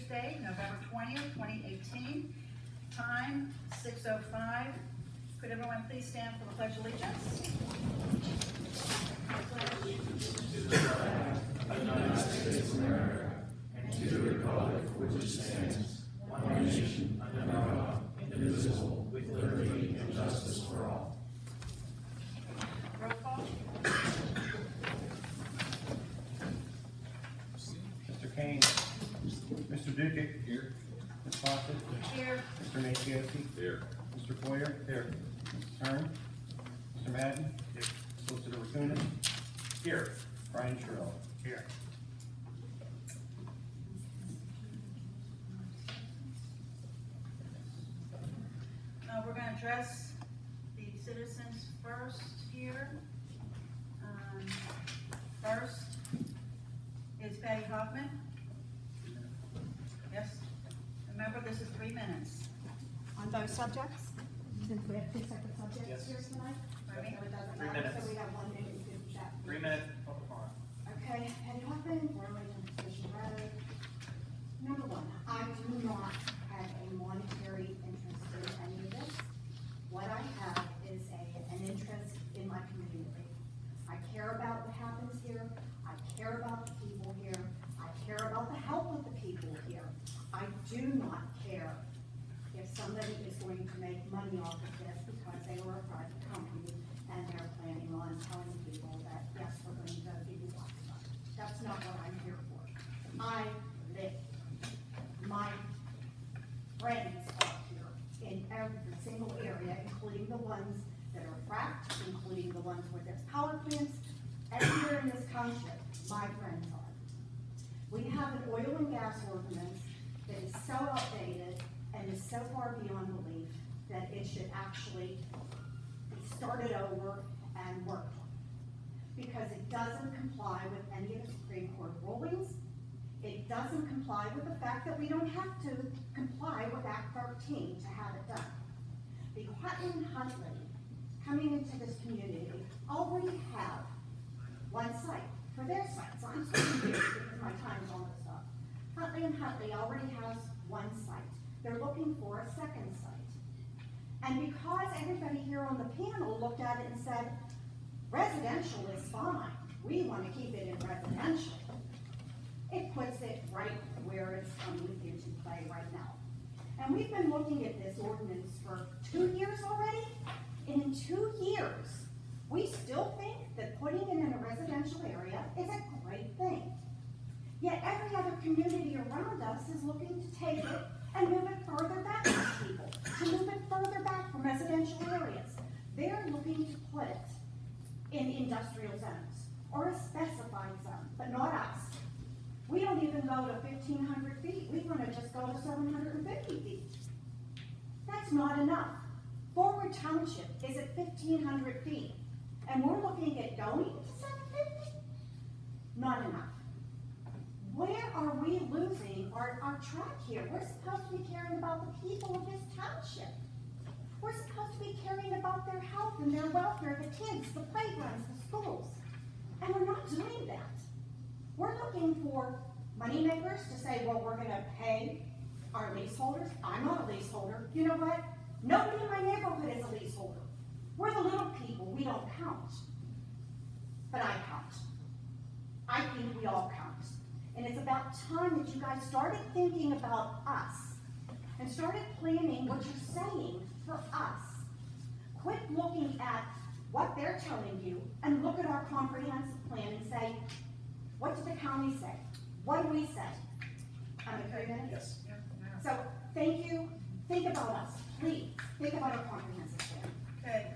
Thursday, November 20th, 2018. Time, 6:05. Could everyone please stand for the Pledge of Allegiance? Roll call. Mr. Kane. Mr. Dukic. Here. Ms. Fawcett. Here. Mr. Nacioski. Here. Mr. Poyer. Here. Mr. Kern. Mr. Madden. Here. Solicitor Raccoon. Here. Brian Sherrill. Here. We're going to address the citizens first here. First is Patty Hoffman. Yes. Remember, this is 3 minutes. On both subjects, since we have two separate subjects Yes. here tonight? Pardon me? So it doesn't 3 matter, minutes. so we have 1 minute to chat. 3 minutes. Public forum. Okay, Patty Hoffman, Burlington Station Road. Number one, I do not have a monetary interest in any of this. What I have is an interest in my community. I care about what happens here. I care about the people here. I care about the health of the people here. I do not care if somebody is going to make money off of this because they were a private company and they're planning on telling people that, yes, we're going to give you lots of money. That's not what I'm here for. I live. My friends are here in every single area, including the ones that are fracked, including the ones where there's power plants. Everywhere in this township, my friends are. We have an oil and gas ordinance that is so outdated and is so far beyond belief that it should actually be started over and worked on. Because it doesn't comply with any of the Supreme Court rulings. It doesn't comply with the fact that we don't have to comply with Act 13 to have it done. The Hutton and Huntley coming into this community already have one site for their sites. I'm speaking here because my time's almost up. Huntley and Huntley already has one site. They're looking for a second site. And because everybody here on the panel looked at it and said, residential is fine, we want to keep it in residential, it puts it right where it's coming into play right now. And we've been looking at this ordinance for 2 years already, and in 2 years, we still think that putting it in a residential area is a great thing. Yet every other community around us is looking to take it and move it further back from people, to move it further back from residential areas. They're looking to put it in industrial zones, or a specified zone, but not us. We don't even go to 1,500 feet, we want to just go to 750 feet. That's not enough. Forward Township is at 1,500 feet, and we're looking at going to 750? Not enough. Where are we losing our track here? We're supposed to be caring about the people of this township. We're supposed to be caring about their health and their welfare, the kids, the playgrounds, the schools. And we're not doing that. We're looking for moneymakers to say, well, we're gonna pay our leaseholders. I'm not a leaseholder. You know what? Nobody in my neighborhood is a leaseholder. We're the little people, we don't count. But I count. I think we all count. And it's about time that you guys started thinking about us and started planning what you're saying for us. Quit looking at what they're telling you and look at our comprehensive plan and say, what did the county say? What do we say? Under 3 minutes? Yes. So, thank you. Think about us, please. Think about our comprehensive plan. Okay,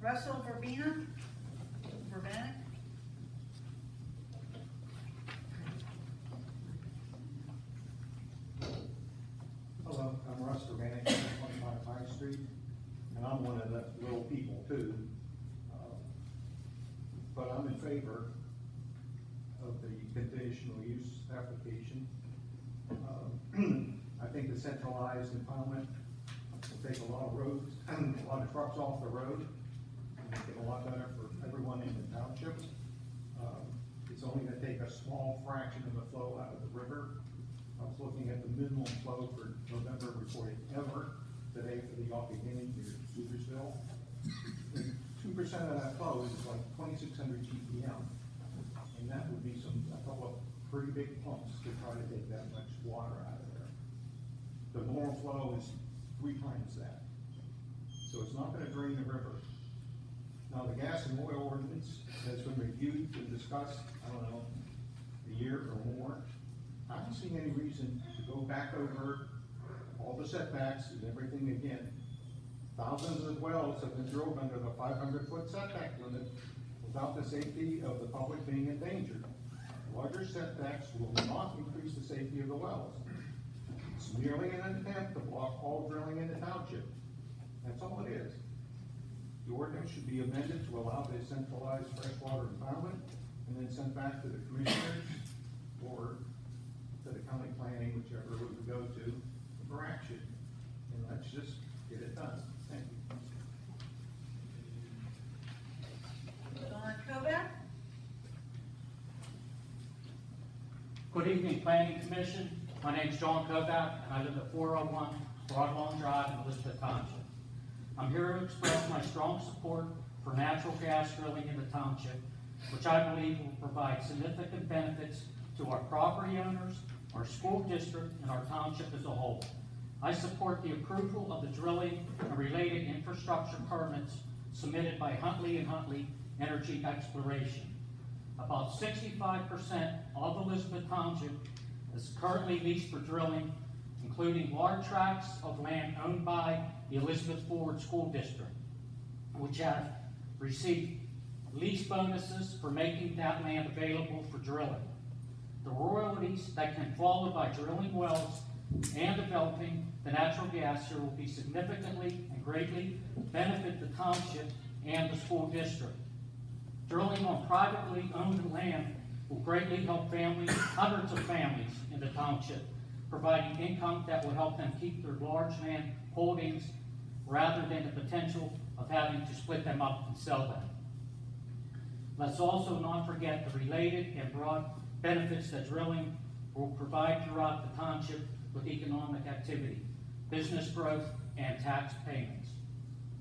Russell Verbena. Hello, I'm Russ Urbanic, 25 Pine Street, and I'm one of the little people too. But I'm in favor of the conditional use application. I think the centralized impoundment will take a lot of roads, a lot of trucks off the road, and make it a lot better for everyone in the township. It's only gonna take a small fraction of the flow out of the river, looking at the minimum flow for November reported ever today for the Yawkey Guinea near Sutersville. 2% of that flow is like 2,600 GPM. And that would be a couple of pretty big pumps to try to take that much water out of there. The normal flow is 3 times that. So it's not gonna drain the river. Now, the gas and oil ordinance has been reviewed and discussed, I don't know, a year or more. I don't see any reason to go back over all the setbacks and everything again. Thousands of wells have been drilled under the 500-foot setback limit without the safety of the public being endangered. Larger setbacks will not increase the safety of the wells. It's merely an attempt to block all drilling in the township. That's all it is. The ordinance should be amended to allow the centralized freshwater impoundment and then sent back to the commissioners or to the county planning, whichever we would go to, for action. And let's just get it done. Thank you. Don Kovac. Good evening, Planning Commission. My name is John Kovac, and I live at 401 Broadlawn Drive in Elizabeth Township. I'm here to express my strong support for natural gas drilling in the township, which I believe will provide significant benefits to our property owners, our school district, and our township as a whole. I support the approval of the drilling and related infrastructure permits submitted by Huntley and Huntley Energy Exploration. About 65% of Elizabeth Township is currently leased for drilling, including large tracts of land owned by the Elizabeth Forward School District, which have received lease bonuses for making that land available for drilling. The royalties that can follow by drilling wells and developing the natural gas here will be significantly and greatly benefit the township and the school district. Drilling on privately owned land will greatly help families, hundreds of families in the township, providing income that will help them keep their large land holdings rather than the potential of having to split them up and sell them. Let's also not forget the related and broad benefits that drilling will provide throughout the township with economic activity, business growth, and tax payments.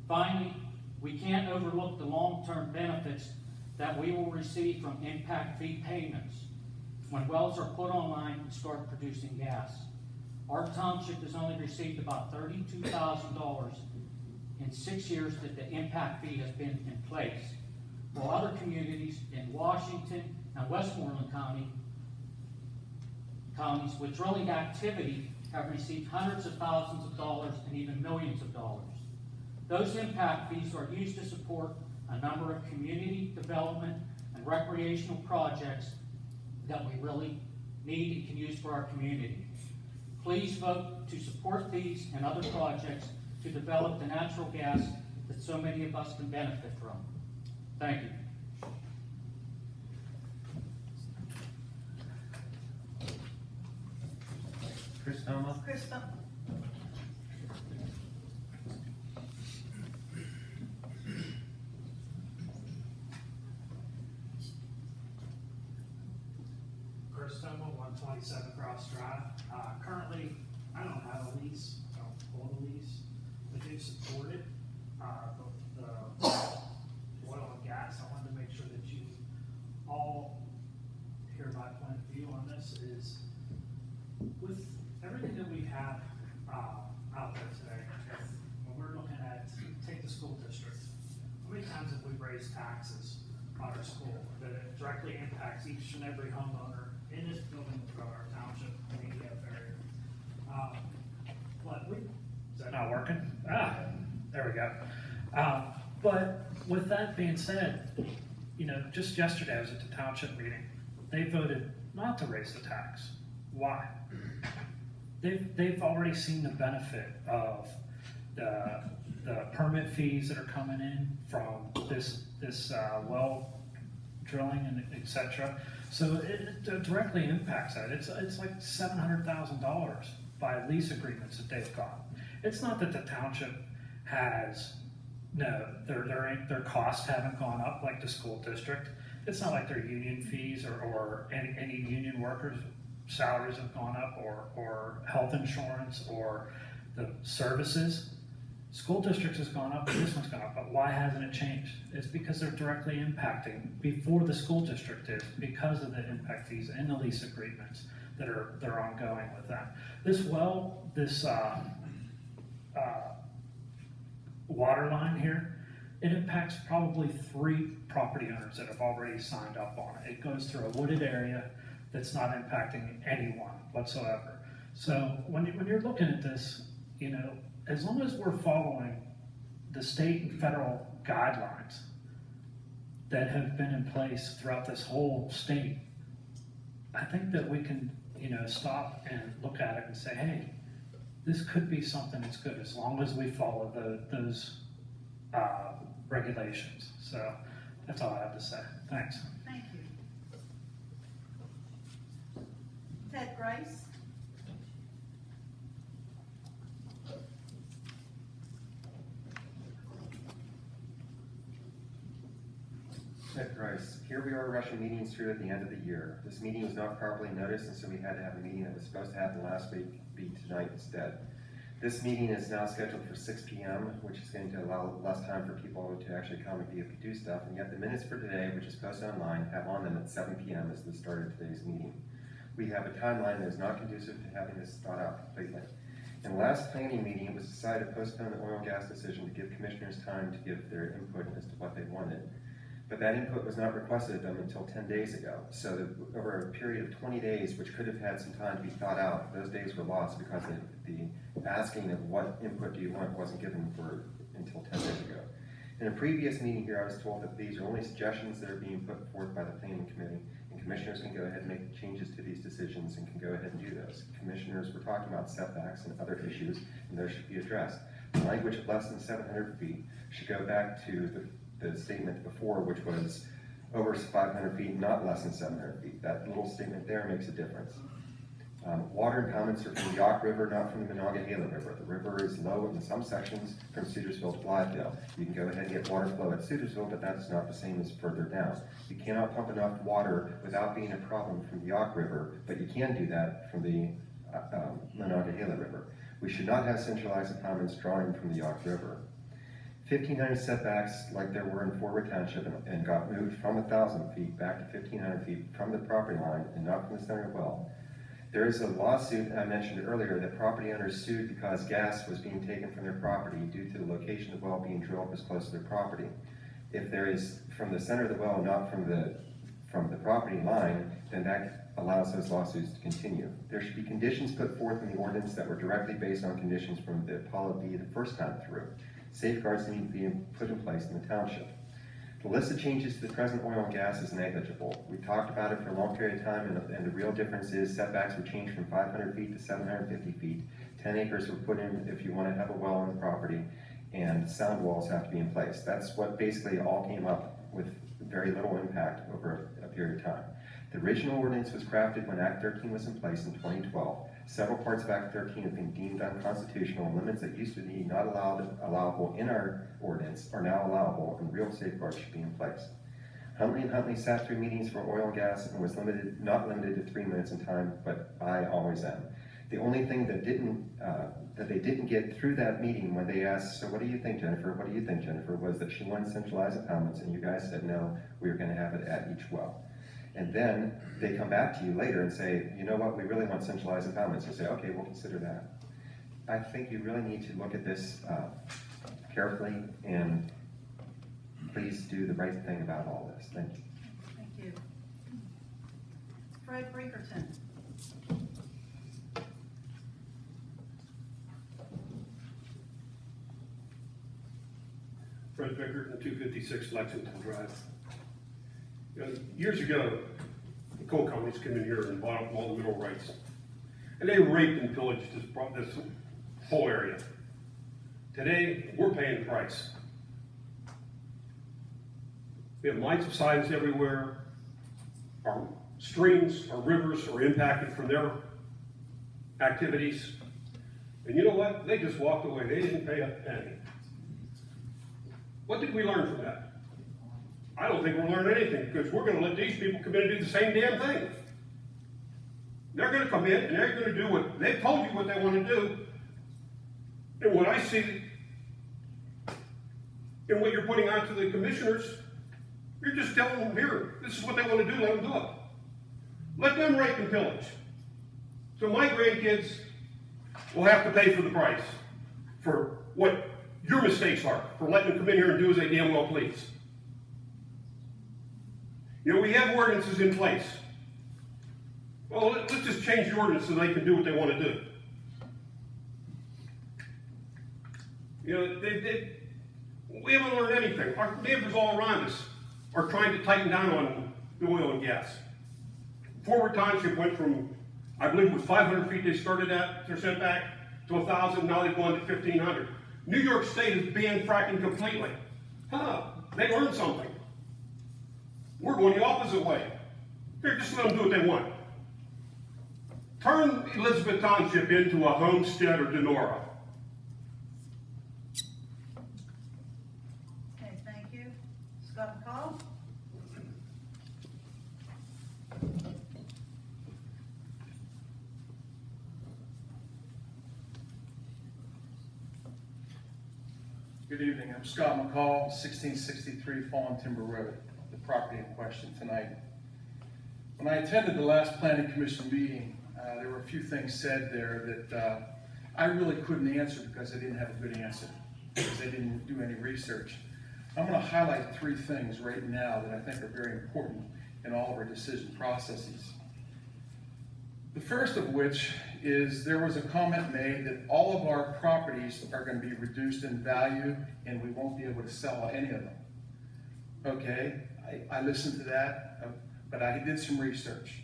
Finally, we can't overlook the long-term benefits that we will receive from impact fee payments when wells are put online and start producing gas. Our township has only received about $32,000 in 6 years that the impact fee has been in place, while other communities in Washington and Westmoreland counties with drilling activity have received hundreds of thousands of dollars and even millions of dollars. Those impact fees are used to support a number of community development and recreational projects that we really need and can use for our community. Please vote to support these and other projects to develop the natural gas that so many of us can benefit from. Thank you. Chris Thomas. Chris Bump. Chris Toma, 127 Cross Drive. Currently, I don't have a lease, I don't hold a lease. I do support it, the oil and gas. I wanted to make sure that you all hear my point of view on this is with everything that we have out there today, when we're looking at, take the school district, how many times have we raised taxes on our school that it directly impacts each and every homeowner in this building throughout our township and the EF area? Is that not working? There we go. But with that being said, you know, just yesterday I was at the township meeting. They voted not to raise the tax. Why? They've already seen the benefit of the permit fees that are coming in from this well drilling and et cetera. So it directly impacts that. It's like $700,000 by lease agreements that they've got. It's not that the township has, no, their costs haven't gone up like the school district. It's not like their union fees or any union workers salaries have gone up, or health insurance, or the services. School districts has gone up, and this one's gone up, but why hasn't it changed? It's because they're directly impacting before the school district is, because of the impact fees and the lease agreements that they're ongoing with that. This water line here, it impacts probably 3 property owners that have already signed up on it. It goes through a wooded area that's not impacting anyone whatsoever. So when you're looking at this, you know, as long as we're following the state and federal guidelines that have been in place throughout this whole state, I think that we can, you know, stop and look at it and say, hey, this could be something that's good as long as we follow those regulations. So that's all I have to say. Thanks. Thank you. Ted Grice? Ted Price, here we are rushing meetings through at the end of the year. This meeting was not properly noticed, and so we had to have a meeting that was supposed to happen last week be tonight instead. This meeting is now scheduled for 6 p.m., which is going to allow less time for people to actually come and be able to do stuff, and yet the minutes for today, which is posted online, have on them at 7 p.m. as the start of today's meeting. We have a timeline that is not conducive to having this thought out completely. In the last planning meeting, it was decided to postpone the oil and gas decision to give commissioners time to give their input as to what they wanted. But that input was not requested of them until 10 days ago. So that over a period of 20 days, which could have had some time to be thought out, those days were lost because the asking of what input do you want wasn't given until 10 days ago. In a previous meeting here, I was told that these are only suggestions that are being put forth by the planning committee, and commissioners can go ahead and make changes to these decisions and can go ahead and do those. Commissioners were talking about setbacks and other issues, and those should be addressed. The language of less than 700 feet should go back to the statement before, which was over 500 feet, not less than 700 feet. That little statement there makes a difference. Water and comments are from the Yawk River, not from the Monongahela River. The river is low in some sections from Sutersville to Blythedale. You can go ahead and get water flow at Sutersville, but that's not the same as further down. You cannot pump enough water without being a problem from the Yawk River, but you can do that from the Monongahela River. We should not have centralized comments drawing from the Yawk River. 1,500 setbacks like there were in Forward Township and got moved from 1,000 feet back to 1,500 feet from the property line and not from the center well. There is a lawsuit I mentioned earlier that property owners sued because gas was being taken from their property due to the location of the well being drilled as close to their property. If there is from the center of the well, not from the property line, then that allows those lawsuits to continue. There should be conditions put forth in the ordinance that were directly based on conditions from the Apollo B the first time through. Safeguards need to be put in place in the township. The list of changes to the present oil and gas is negligible. We talked about it for a long period of time, and the real difference is setbacks were changed from 500 feet to 750 feet. 10 acres were put in if you want to have a well on the property, and sound walls have to be in place. That's what basically all came up with very little impact over a period of time. The original ordinance was crafted when Act 13 was in place in 2012. Several parts of Act 13 have been deemed unconstitutional, and limits that used to be not allowable in our ordinance are now allowable, and real safeguards should be in place. Huntley and Huntley sat through meetings for oil and gas and was not limited to 3 minutes in time, but I always am. The only thing that they didn't get through that meeting when they asked, so what do you think, Jennifer? What do you think, Jennifer? Was that she wanted centralized impoundments, and you guys said no, we were going to have it at each well. And then they come back to you later and say, you know what, we really want centralized impoundments. You say, okay, we'll consider that. I think you really need to look at this carefully, and please do the right thing about all this. Thank you. Thank you. Fred Brinkerton? Fred Bickerton, 256 Lexington Drive. You know, years ago, the coal companies came in here and bought up all the mineral rights. And they raped and pillaged this whole area. Today, we're paying the price. We have mine subsidence everywhere. Our streams, our rivers are impacted from their activities. And you know what? They just walked away. They didn't pay a penny. What did we learn from that? I don't think we'll learn anything, because we're going to let these people come in and do the same damn thing. They're gonna come in and they're gonna do what, they've told you what they wanna do. And what I see, and what you're putting out to the commissioners, you're just telling them, here, this is what they wanna do, let them do it. Let them rape and pillage. So my grandkids will have to pay for the price for what your mistakes are, for letting them come in here and do as they damn well please. You know, we have ordinances in place. Well, let's just change the ordinance so they can do what they want to do. You know, we haven't learned anything. Our neighbors all around us are trying to tighten down on the oil and gas. Forward Township went from, I believe it was 500 feet they started at, their setback, to 1,000, now they've gone to 1,500. New York State has banned fracking completely. They learned something. We're going the opposite way. Here, just let them do what they want. Turn Elizabeth Township into a Homestead or Denora. Okay, thank you. Scott McCall? Good evening, I'm Scott McCall, 1663 Fallen Timber Road, the property in question tonight. When I attended the last planning commission meeting, there were a few things said there that I really couldn't answer because I didn't have a good answer, because I didn't do any research. I'm going to highlight 3 things right now that I think are very important in all of our decision processes. The first of which is there was a comment made that all of our properties are going to be reduced in value and we won't be able to sell any of them. Okay, I listened to that, but I did some research.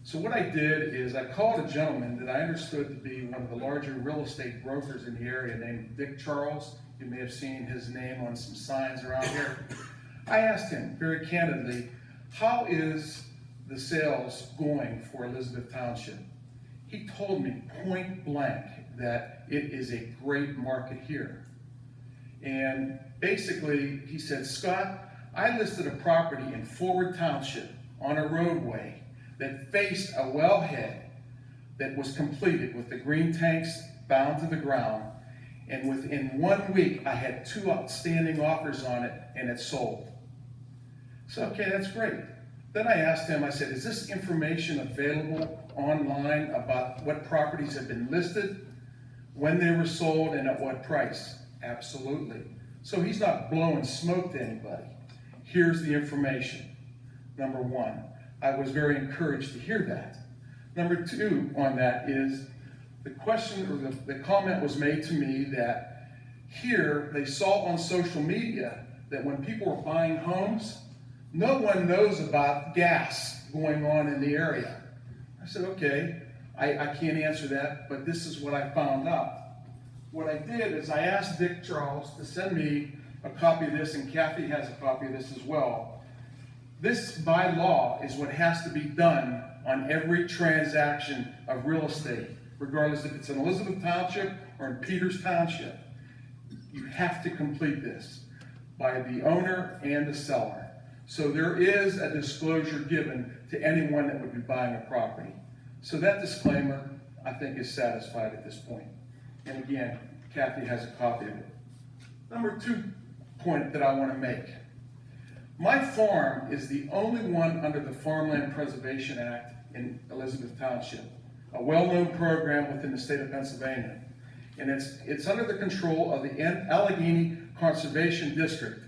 So what I did is I called a gentleman that I understood to be one of the larger real estate brokers in the area named Dick Charles. You may have seen his name on some signs around here. I asked him very candidly, how is the sales going for Elizabeth Township? He told me point blank that it is a great market here. And basically, he said, Scott, I listed a property in Forward Township on a roadway that faced a wellhead that was completed with the green tanks bound to the ground. And within 1 week, I had 2 outstanding offers on it and it sold. So, okay, that's great. Then I asked him, I said, is this information available online about what properties have been listed, when they were sold, and at what price? Absolutely. So he's not blowing smoke to anybody. Here's the information. Number 1, I was very encouraged to hear that. Number 2 on that is the question, or the comment was made to me that here they saw on social media that when people were buying homes, no one knows about gas going on in the area. I said, okay, I can't answer that, but this is what I found out. What I did is I asked Dick Charles to send me a copy of this, and Kathy has a copy of this as well. This, by law, is what has to be done on every transaction of real estate, regardless if it's in Elizabeth Township or in Peters Township. You have to complete this by the owner and the seller. So there is a disclosure given to anyone that would be buying a property. So that disclaimer, I think, is satisfied at this point. And again, Kathy has a copy of it. Number 2 point that I want to make. My farm is the only one under the Farmland Preservation Act in Elizabeth Township, a well-known program within the state of Pennsylvania. And it's under the control of the Allegheny Conservation District,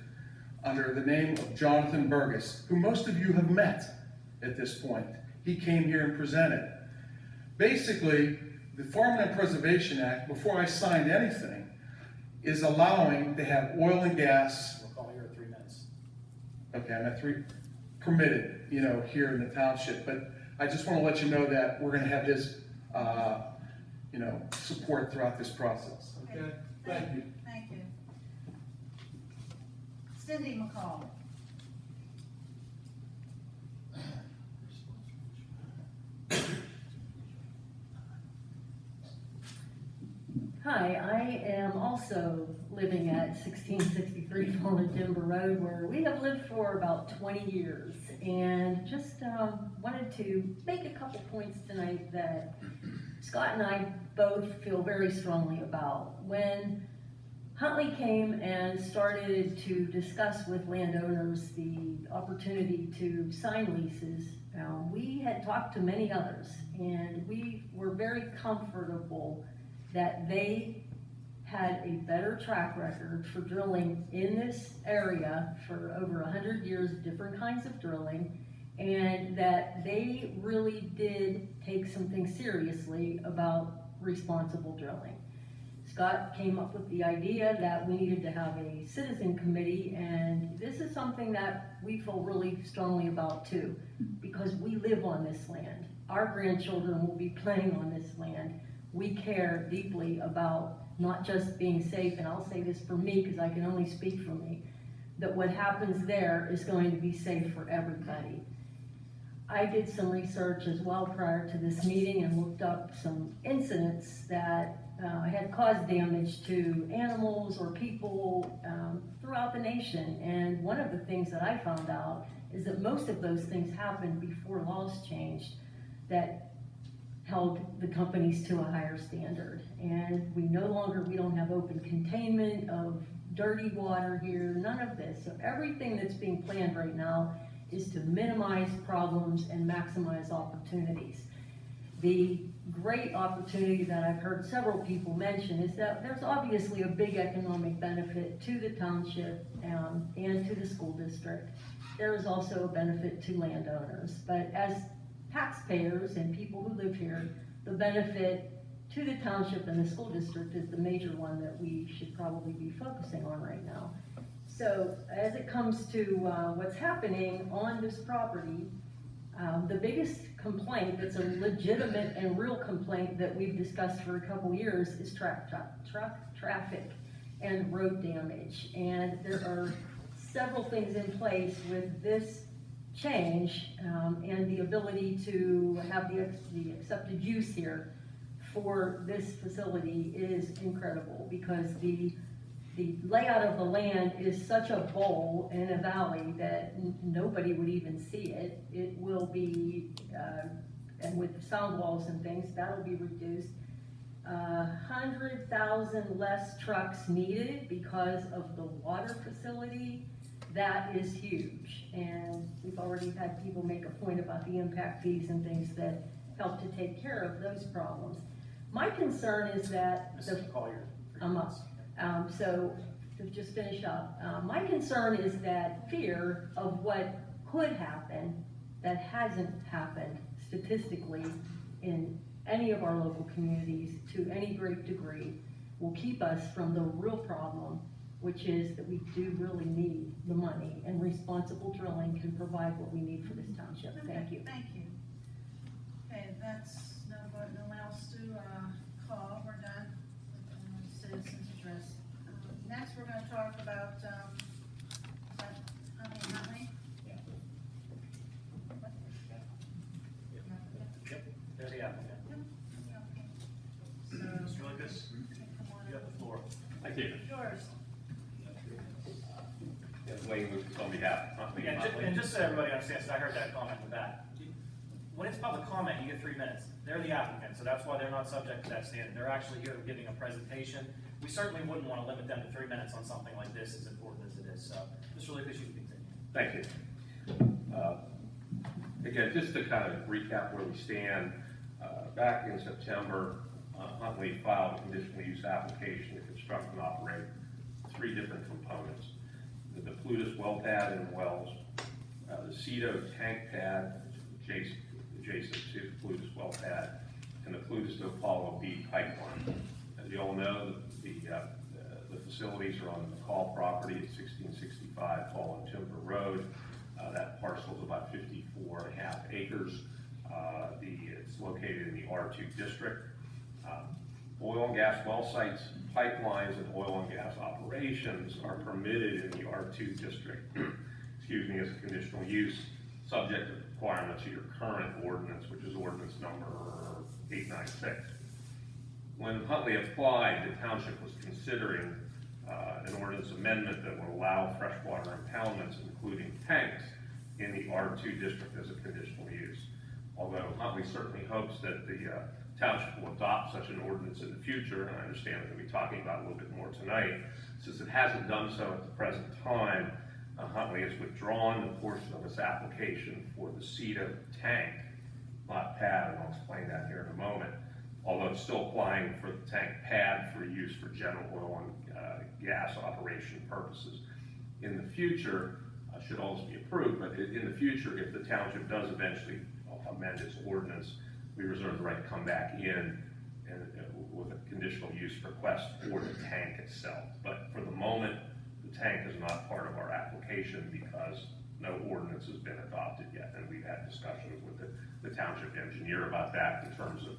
under the name of Jonathan Burgess, who most of you have met at this point. He came here and presented. Basically, the Farmland Preservation Act, before I signed anything, is allowing to have oil and gas. We'll call here 3 minutes. Okay, I'm at 3 permitted, here in the township, but I just want to let you know that we're going to have his, support throughout this process. Okay, thank you. Thank you. Cindy McCall? Hi, I am also living at 1663 Fallen Timber Road, where we have lived for about 20 years. And just wanted to make a couple points tonight that Scott and I both feel very strongly about. When Huntley came and started to discuss with landowners the opportunity to sign leases, we had talked to many others, and we were very comfortable that they had a better track record for drilling in this area for over 100 years of different kinds of drilling, and that they really did take something seriously about responsible drilling. Scott came up with the idea that we needed to have a citizen committee, and this is something that we feel really strongly about too, because we live on this land. Our grandchildren will be playing on this land. We care deeply about not just being safe, and I'll say this for me because I can only speak for me, that what happens there is going to be safe for everybody. I did some research as well prior to this meeting and looked up some incidents that had caused damage to animals or people throughout the nation. And one of the things that I found out is that most of those things happened before laws changed that held the companies to a higher standard. And we don't have open containment of dirty water here, none of this. So everything that's being planned right now is to minimize problems and maximize opportunities. The great opportunity that I've heard several people mention is that there's obviously a big economic benefit to the township and to the school district. There is also a benefit to landowners, but as taxpayers and people who live here, the benefit to the township and the school district is the major one that we should probably be focusing on right now. So as it comes to what's happening on this property, the biggest complaint that's a legitimate and real complaint that we've discussed for a couple years is traffic and road damage. And there are several things in place with this change and the ability to have the accepted use here for this facility is incredible, because the layout of the land is such a bowl and a valley that nobody would even see it. It will be, and with the sound walls and things, that'll be reduced. 100,000 less trucks needed because of the water facility. That is huge, and we've already had people make a point about the impact fees and things that help to take care of those problems. My concern is that so to just finish up, my concern is that fear of what could happen that hasn't happened statistically in any of our local communities to any great degree will keep us from the real problem, which is that we do really need the money, and responsible drilling can provide what we need for this township. Thank you. Thank you. Okay, that's no one else to call. We're done with citizens address. Next, we're going to talk about, is that Huntley? Yep, they're the applicant. So, Mr. Lucas, come on you have the floor. Thank you. Yours. Wayne Lucas on behalf of Huntley. And just so everybody understands, I heard that comment with that. When it's public comment, you get 3 minutes. They're the applicant, so that's why they're not subject to that standard. They're actually here giving a presentation. We certainly wouldn't want to limit them to 3 minutes on something like this, as important as it is. So, Mr. Lucas, you can continue. Thank you. Again, just to kind of recap where we stand, back in September, Huntley filed a conditional use application to construct and operate 3 different components. The Plutus well pad and wells, the Cedo tank pad, adjacent to the Plutus well pad, and the Plutus to Apollo B pipeline. As you all know, the facilities are on the McCall property at 1665 Fallen Timber Road. That parcel is about 54.5 acres. It's located in the R2 district. Oil and gas well sites, pipelines, and oil and gas operations are permitted in the R2 district, excuse me, as a conditional use, subject to the requirements of your current ordinance, which is ordinance number 896. When Huntley applied, the township was considering an ordinance amendment that would allow freshwater impoundments, including tanks, in the R2 district as a conditional use. Although Huntley certainly hopes that the township will adopt such an ordinance in the future, and I understand we're going to be talking about it a little bit more tonight, since it hasn't done so at the present time, Huntley has withdrawn the portion of its application for the CETA tank, not pad, and I'll explain that here in a moment, although it's still applying for the tank pad for use for general oil and gas operation purposes. In the future, should also be approved, but in the future, if the township does eventually amend its ordinance, we reserve the right to come back in and with a conditional use request for the tank itself. But for the moment, the tank is not part of our application because no ordinance has been adopted yet, and we've had discussions with the township engineer about that in terms of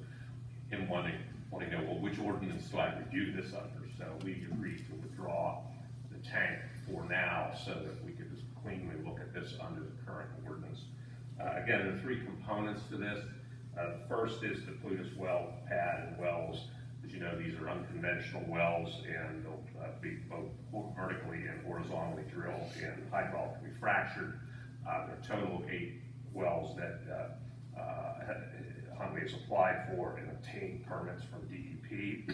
him wanting to know, well, which ordinance do I review this under? So we agreed to withdraw the tank for now so that we could just cleanly look at this under the current ordinance. Again, there are three components to this. The first is the Plutus well pad and wells. As you know, these are unconventional wells, and they'll be both vertically and horizontally drilled and hydraulically fractured. There are a total of 8 wells that Huntley has applied for and obtained permits from DEP.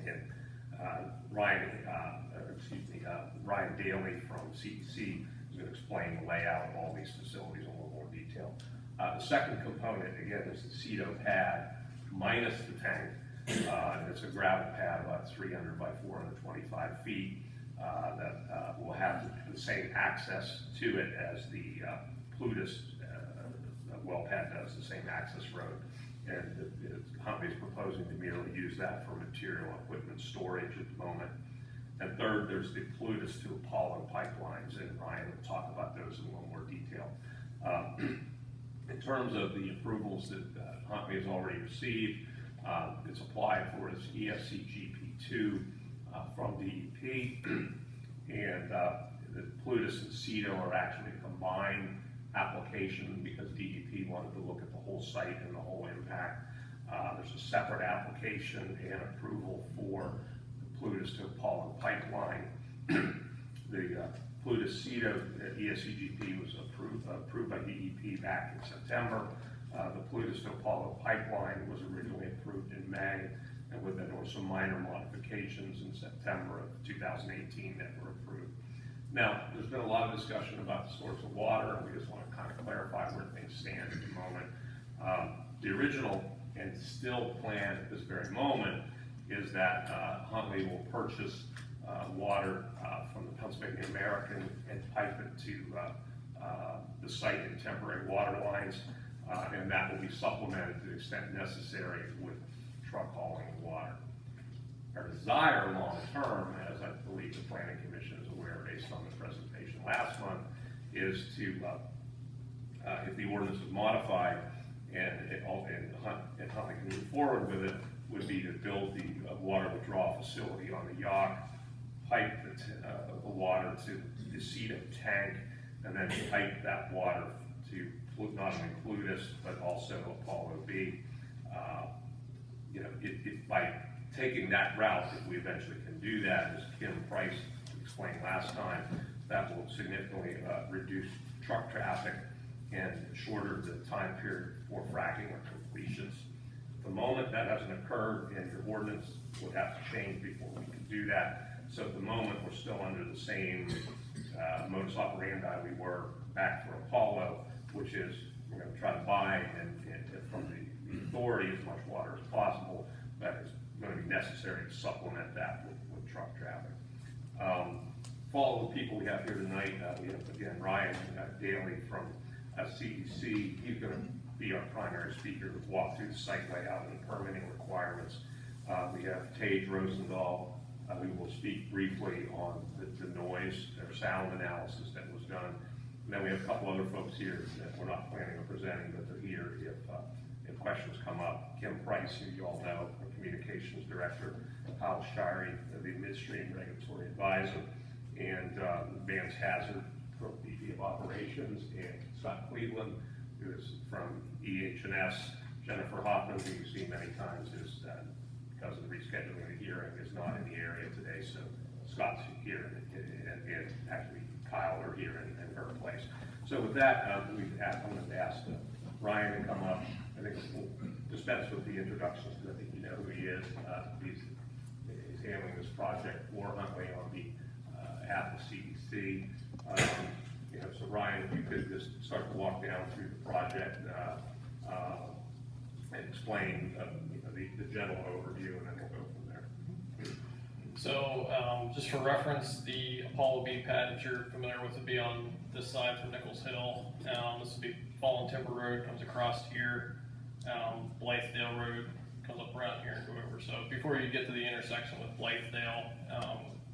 And Ryan Daly from CEC is going to explain the layout of all these facilities in a little more detail. The second component, again, is the CETA pad minus the tank. And it's a gravel pad about 300 by 425 feet that will have the same access to it as the Plutus well pad does, the same access road. And Huntley is proposing to merely use that for material equipment storage at the moment. And third, there's the Plutus to Apollo pipelines, and Ryan will talk about those in a little more detail. In terms of the approvals that Huntley has already received, it's applied for its ESCGP2 from DEP, and the Plutus and CETA are actually a combined application because DEP wanted to look at the whole site and the whole impact. There's a separate application and approval for the Plutus to Apollo pipeline. The Plutus CETA ESCGP was approved by DEP back in September. The Plutus to Apollo pipeline was originally approved in May, and there were some minor modifications in September of 2018 that were approved. Now, there's been a lot of discussion about the source of water, and we just want to kind of clarify where things stand at the moment. The original and still plan at this very moment is that Huntley will purchase water from the Pennsylvania American and pipe it to the site in temporary water lines, and that will be supplemented to the extent necessary with truck hauling of water. Our desire long term, as I believe the Planning Commission is aware based on the presentation last month, is to, if the ordinance is modified and Huntley can move forward with it, would be to build the water withdrawal facility on the Yacht, pipe the water to the CETA tank, and then pipe that water to not only Plutus but also Apollo B. By taking that route, if we eventually can do that, as Kim Price explained last time, that will significantly reduce truck traffic and shorter the time period for fracking or completions. At the moment, that hasn't occurred, and your ordinance would have to change before we can do that. So at the moment, we're still under the same modus operandi we were back for Apollo, which is we're going to try to buy and from the authority as much water as possible. That is going to be necessary to supplement that with truck traffic. Follow the people we have here tonight. We have, again, Ryan Daly from CEC. He's going to be our primary speaker to walk through the site layout and permitting requirements. We have Tage Rosendahl, who will speak briefly on the noise or sound analysis that was done. And then we have a couple other folks here that we're not planning on presenting, but they're here if questions come up. Kim Price, who you all know, the Communications Director, Kyle Shirey, the Midstream Regulatory Advisor, and Vance Hazard, VP of Operations, and Scott Cleveland, who is from EH&S. Jennifer Hoffman, who you've seen many times, is because of the rescheduling of the hearing, is not in the area today, so Scott's here, and actually Kyle are here in her place. So with that, I'm going to ask Ryan to come up. I think we'll dispense with the introductions, because I think you know who he is. He's handling this project for Huntley on behalf of CDC. So Ryan, if you could just start to walk down through the project and explain the general overview, and then we'll go from there. So, just for reference, the Apollo B pad, if you're familiar with, would be on this side from Nichols Hill. This would be Fallen Timber Road, comes across here. Blythedale Road comes up around here and go over. So before you get to the intersection with Blythedale,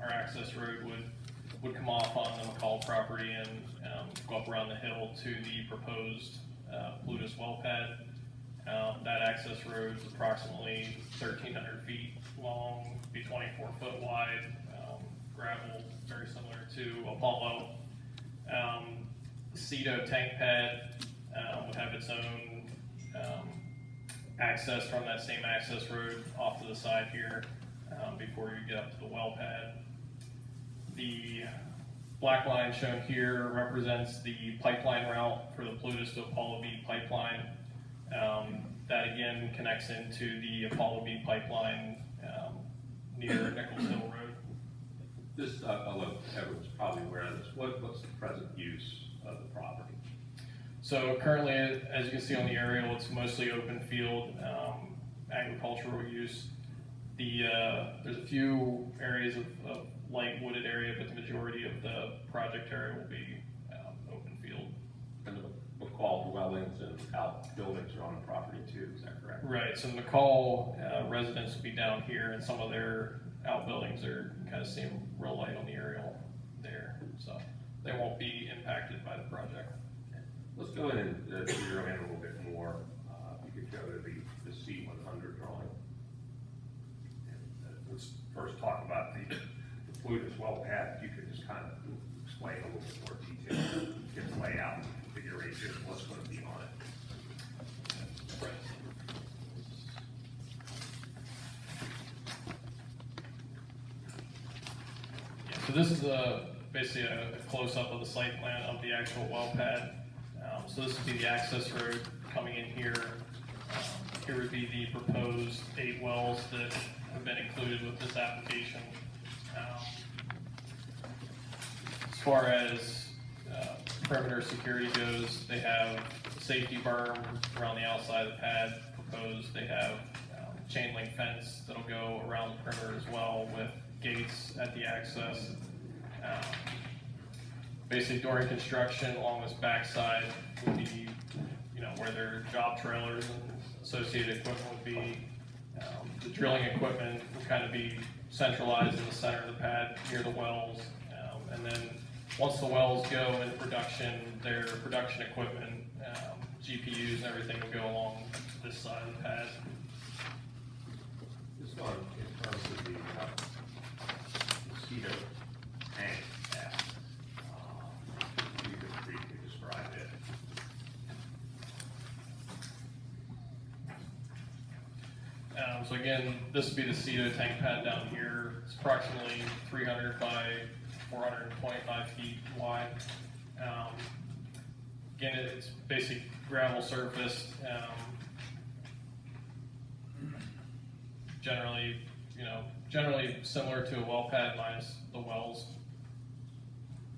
our access road would come off on the McCall property and go up around the hill to the proposed Plutus well pad. That access road is approximately 1,300 feet long, be 24 foot wide, gravel, very similar to Apollo. Cedo tank pad would have its own access from that same access road off to the side here before you get up to the well pad. The black line shown here represents the pipeline route for the Plutus to Apollo B pipeline. That again connects into the Apollo B pipeline near Nichols Hill Road. This, although everyone's probably aware of this, what's the present use of the property? So currently, as you can see on the aerial, it's mostly open field, agricultural use. There's a few areas of light wooded area, but the majority of the project area will be open field. And the McCall dwellings and outbuildings are on the property too, is that correct? Right, so McCall residents will be down here, and some of their outbuildings are kind of seeing real light on the aerial there, so they won't be impacted by the project. Let's go ahead and zero in a little bit more. If you could go to the C100 drawing. And, let's first talk about the Plutus well pad. If you could just kind of explain a little bit more detail, get the layout and configuration, what's going to be on it. Right. Yeah, so this is basically a close-up of the site plan of the actual well pad. So this would be the access road coming in here. Here would be the proposed 8 wells that have been included with this application. As far as perimeter security goes, they have a safety berm around the outside of the pad proposed. They have chain link fence that'll go around the perimeter as well, with gates at the access. Basically, during construction along this backside would be, where their job trailers and associated equipment would be. The drilling equipment would kind of be centralized in the center of the pad near the wells. And then once the wells go into production, their production equipment, GPUs and everything will go along this side of the pad. Just on in terms of the Cedo tank pad, you could briefly describe it. So again, this would be the Cedo tank pad down here. It's approximately 300 by 425 feet wide. Again, it's basic gravel surface. Generally similar to a well pad minus the wells.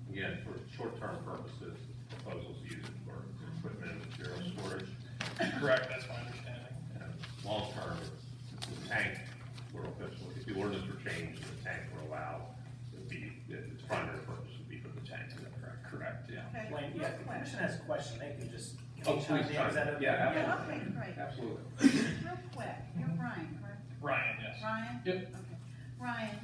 Again, for short-term purposes, proposals use it for equipment and material storage. Correct, that's my understanding. And long-term, the tank, if the ordinance were changed and the tank were allowed, its primary purpose would be for the tank, is that correct? Correct, yeah. Okay, Wayne, real yeah, if the quick. commission has a question, they can just. Oh, chime please, in. Is that okay? yeah, Yeah, okay, great. Absolutely. Real quick, you're Brian, correct? Ryan, yes. Ryan? Yep. Okay. Ryan,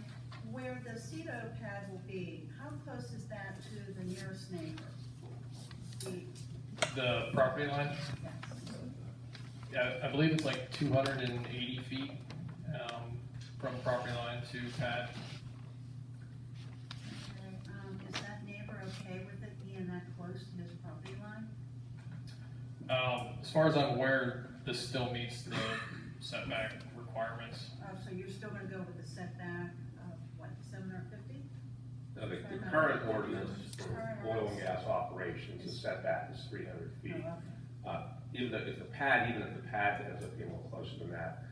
where the Cedo pad will be, how close is that to the nearest neighbor? The property line, Yes. yeah, I believe it's like 280 feet from property line to pad. Okay, is that neighbor okay with it being that close to his property line? As far as I'm aware, this still meets the setback requirements. So you're still gonna go with the setback of, what, 750? Now, the current ordinance for oil and gas operations, the setback is 300 feet. Even if the pad ends up being a little closer than that,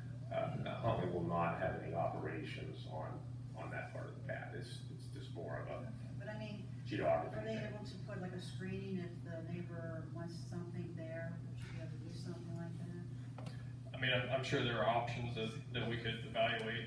Huntley will not have any operations on that part of the pad. It's just more of a But I mean, geography are they thing. able to put like a screening if the neighbor wants something there? Should be able to do something like that? I mean, I'm sure there are options that we could evaluate.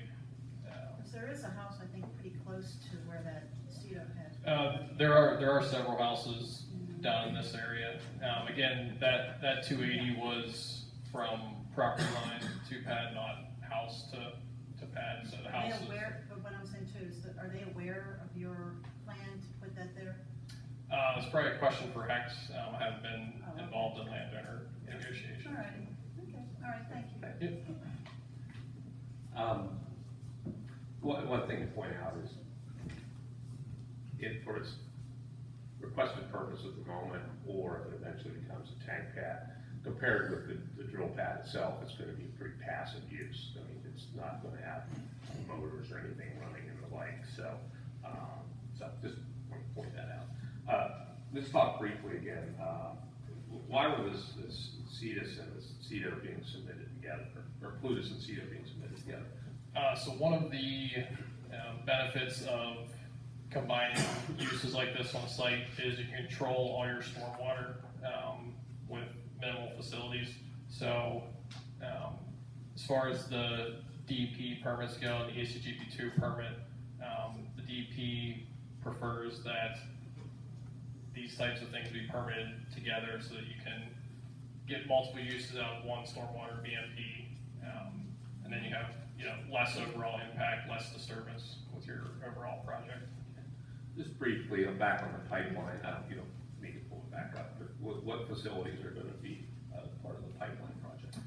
Because there is a house, I think, pretty close to where that Cedar has. There are several houses down in this area. Again, that 280 was from property line to pad, not house to pad, so the Are house they is. aware, but what I'm saying too is that, are they aware of your plan to put that there? It's probably a question for Hex. I haven't been involved in landowner negotiations. All right, okay, all right, thank you. One thing to point out is, for its requested purpose at the moment, or if it eventually becomes a tank pad, compared with the drill pad itself, it's gonna be pretty passive use. I mean, it's not gonna have motors or anything running and the like, so just want to point that out. Let's talk briefly again, why were this CEDUS and this CEDO being submitted together, or Plutus and CEDO being submitted together? So one of the benefits of combining uses like this on site is you can control all your stormwater with minimal facilities. So as far as the DEP permits go, and the ACGP2 permit, the DEP prefers that these types of things be permitted together so that you can get multiple uses out of one stormwater BMP, and then you have less overall impact, less disturbance with your overall project. Just briefly, I'm back on the pipeline, you don't need to pull it back up, but what facilities are gonna be part of the pipeline project?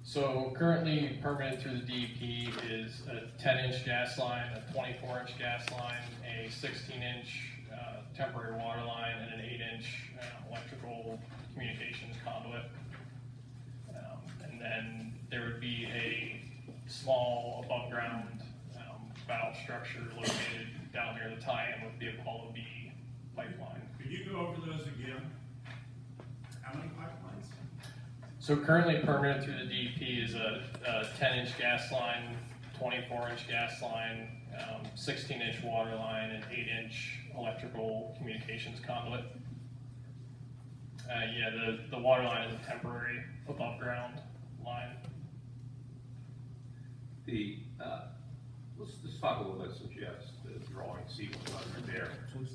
So currently permitted through the DEP is a 10-inch gas line, a 24-inch gas line, a 16-inch temporary water line, and an 8-inch electrical communications conduit. And then there would be a small above-ground valve structure located down near the tie-in with the Apollo B pipeline. Could you go over those again? How many pipelines? So currently permitted through the DEP is a 10-inch gas line, 24-inch gas line, 16-inch water line, and 8-inch electrical communications conduit. Yeah, the water line is a temporary above-ground line. Let's talk a little bit, since you have the drawing sequence right there,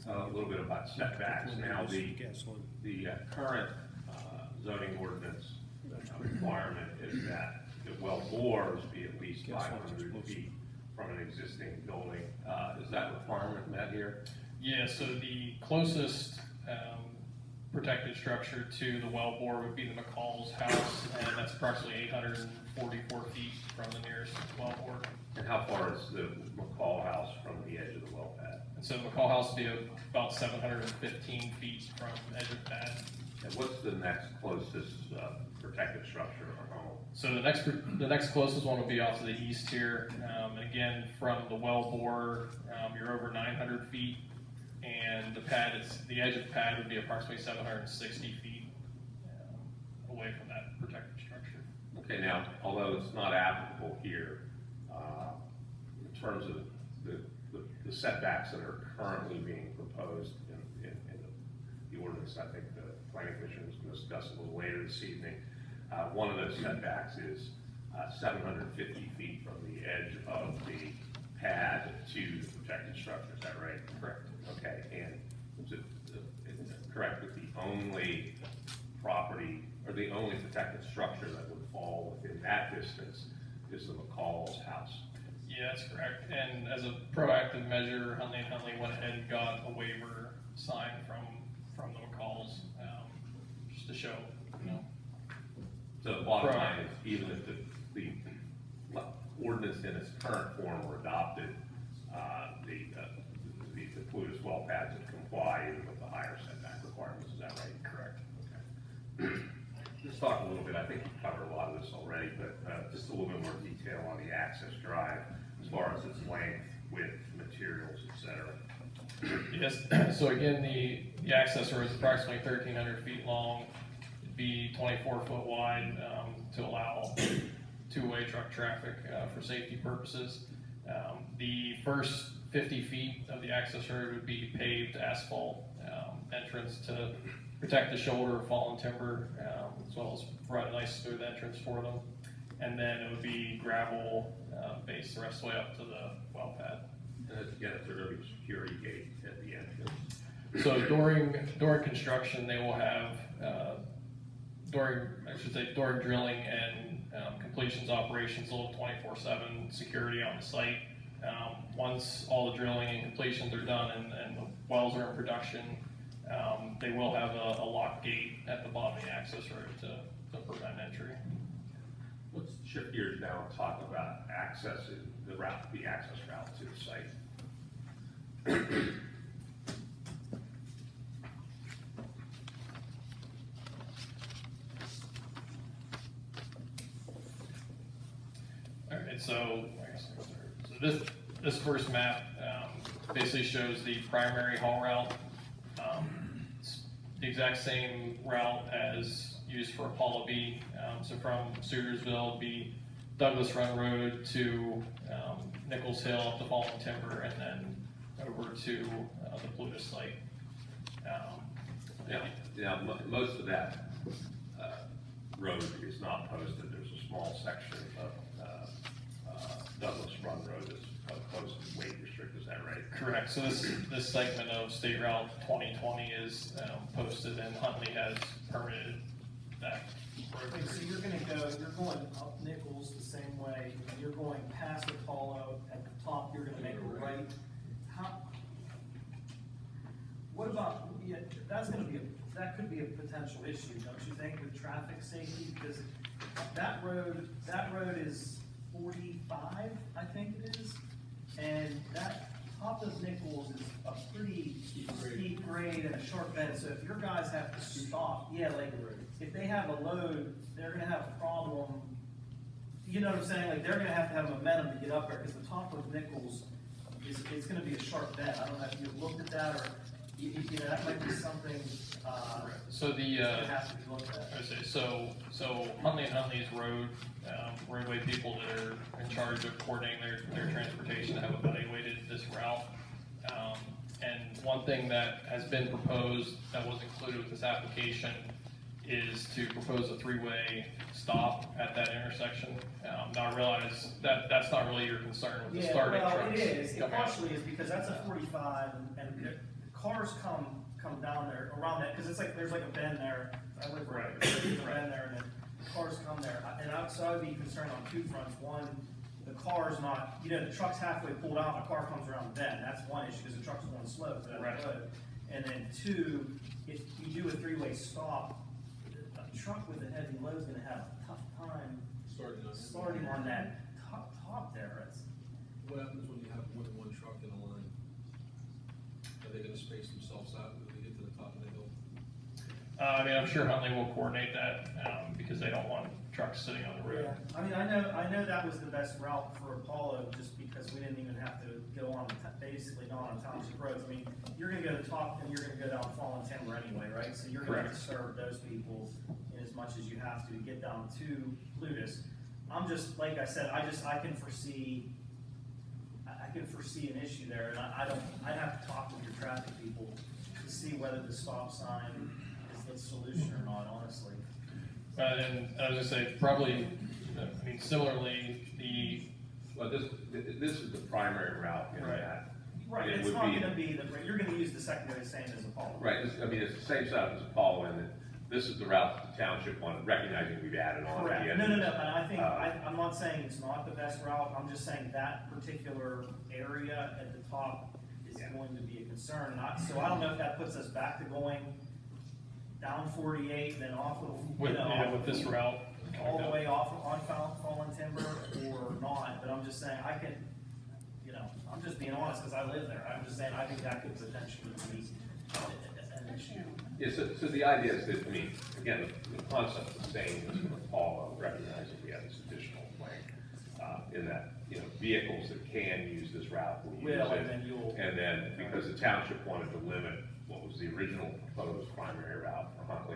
a little bit about setbacks. Now, the current zoning ordinance requirement is that the well bores be at least 500 feet from an existing building. Is that requirement met here? Yeah, so the closest protected structure to the well bore would be the McCall's house, and that's approximately 844 feet from the nearest well bore. And how far is the McCall house from the edge of the well pad? And so McCall house would be about 715 feet from edge of pad. And what's the next closest protected structure or home? So the next closest one will be off to the east here. And again, from the well bore, you're over 900 feet, and the edge of the pad would be approximately 760 feet away from that protected structure. Okay, now, although it's not applicable here, in terms of the setbacks that are currently being proposed in the ordinance, I think the planning commission is going to discuss a little later this evening. One of those setbacks is 750 feet from the edge of the pad to the protected structure. Is that right? Correct. Okay, and is it correct that the only property or the only protected structure that would fall within that distance is the McCall's house? Yeah, that's correct. And as a proactive measure, Huntley & Huntley went ahead and got a waiver signed from the McCalls, just to show, So the bottom line is, even if the ordinance in its current form were adopted, the Plutus well pads would comply even with the higher setback requirements, is that right? correct. Okay. This let's talk a little bit, I think you covered a lot of this already, but just a little bit more detail on the access drive as far as its length, width, materials, et cetera. Yes, so again, the access road is approximately 1,300 feet long. It'd be 24 foot wide, to allow two-way truck traffic, for safety purposes. The first 50 feet of the access road would be paved asphalt, entrance to protect the shoulder of fallen timber, as well as provide a nice smooth entrance for them. And then it would be gravel, base the rest of the way up to the well pad. And again, if there's a security gate at the entrance. So during construction, they will have, during drilling and completions operations, they'll have 24/7 security on the site. Once all the drilling and completions are done and the wells are in production, they will have a lock gate at the bottom of the access road to prevent entry. Let's shift gears now and talk about accessing the access route to the site. All right, so I guess I'll start. So this first map basically shows the primary haul route. It's the exact same route as used for Apollo B. So from Sutersville, it'd be Douglas Run Road to Nichols Hill up to Fallen Timber, and then over to the Plutus site. Now, most of that road is not posted. There's a small section of Douglas Run Road that's posted weight restricted. Is that right? Correct. So this segment of State Route 2020 is posted, and Huntley has permitted that. Okay, so you're going up Nichols the same way, and you're going past Apollo, at the top, you're gonna make a right. What about, yeah, that could be a potential issue, don't you think, with traffic safety? Because that road is 45, I think it is, and that top of Nichols is a pretty steep grade and a sharp bend, so if your guys have to stop, yeah, like, if they have a load, they're gonna have a problem, you know what I'm saying, like, they're gonna have momentum to get up there, because the top of Nichols it's gonna be a sharp bend. I don't know if you've looked at that, or, you know, that might be something, So the, that has to be looked at. I say, so Huntley and Huntley's roadway people that are in charge of coordinating their transportation have evaluated this route. And one thing that has been proposed that was included with this application is to propose a three-way stop at that intersection. Now I realize that that's not really your concern with the starting trucks. Yeah, well, it is, it coming out. partially is because that's a 45, and cars come down there around that, because it's like, there's like a bend there, I live right, there's a bend there, and then cars come there, so I would be concerned on two fronts. One, the car's not, you know, the truck's halfway pulled out, and the car comes around the bend, that's one issue, because the truck's going slow to that road. And then two, if you do a three-way stop, a truck with a heavy load is gonna have a tough time starting on that top there. What happens when you have more than one truck in a line? Are they gonna space themselves out when they get to the top of the hill? I mean, I'm sure Huntley will coordinate that, because they don't want trucks sitting on the road. Yeah, I mean, I know that was the best route for Apollo, just because we didn't even have to go on, basically not on township roads. I mean, you're gonna go to the top, and you're gonna go down Fallen Timber anyway, right? So you're gonna serve those people in as much as you have to get down to Plutus. I'm just, like I said, I can foresee an issue there, and I'd have to talk with your traffic people to see whether the stop sign is the solution or not, honestly. And I was gonna say, probably, I mean, similarly, Well, this is the primary route in that. Right, It it's would not be- gonna be, you're gonna use the secondary same as Apollo. Right, I mean, it's the same setup as Apollo, and this is the route that the township wanted, recognizing we've added on. at the Correct, end no, of and this. I think, Uh, I'm not saying it's not the best route, I'm just saying that particular area at the top is going to be a concern, so I don't know if that puts us back to going down 48 and then off of, you know. with this route. All the way off on Fallen Timber or not, but I'm just saying, I'm just being honest, because I live there, I'm just saying, I think that could potentially be an issue. Yeah, so the idea is that, I mean, again, the concept is the same as with Apollo, recognizing we have this additional lane, in that, vehicles that can use this route will use Will, it. and then you'll. And then, because the township wanted to limit what was the original proposed primary route from Huntley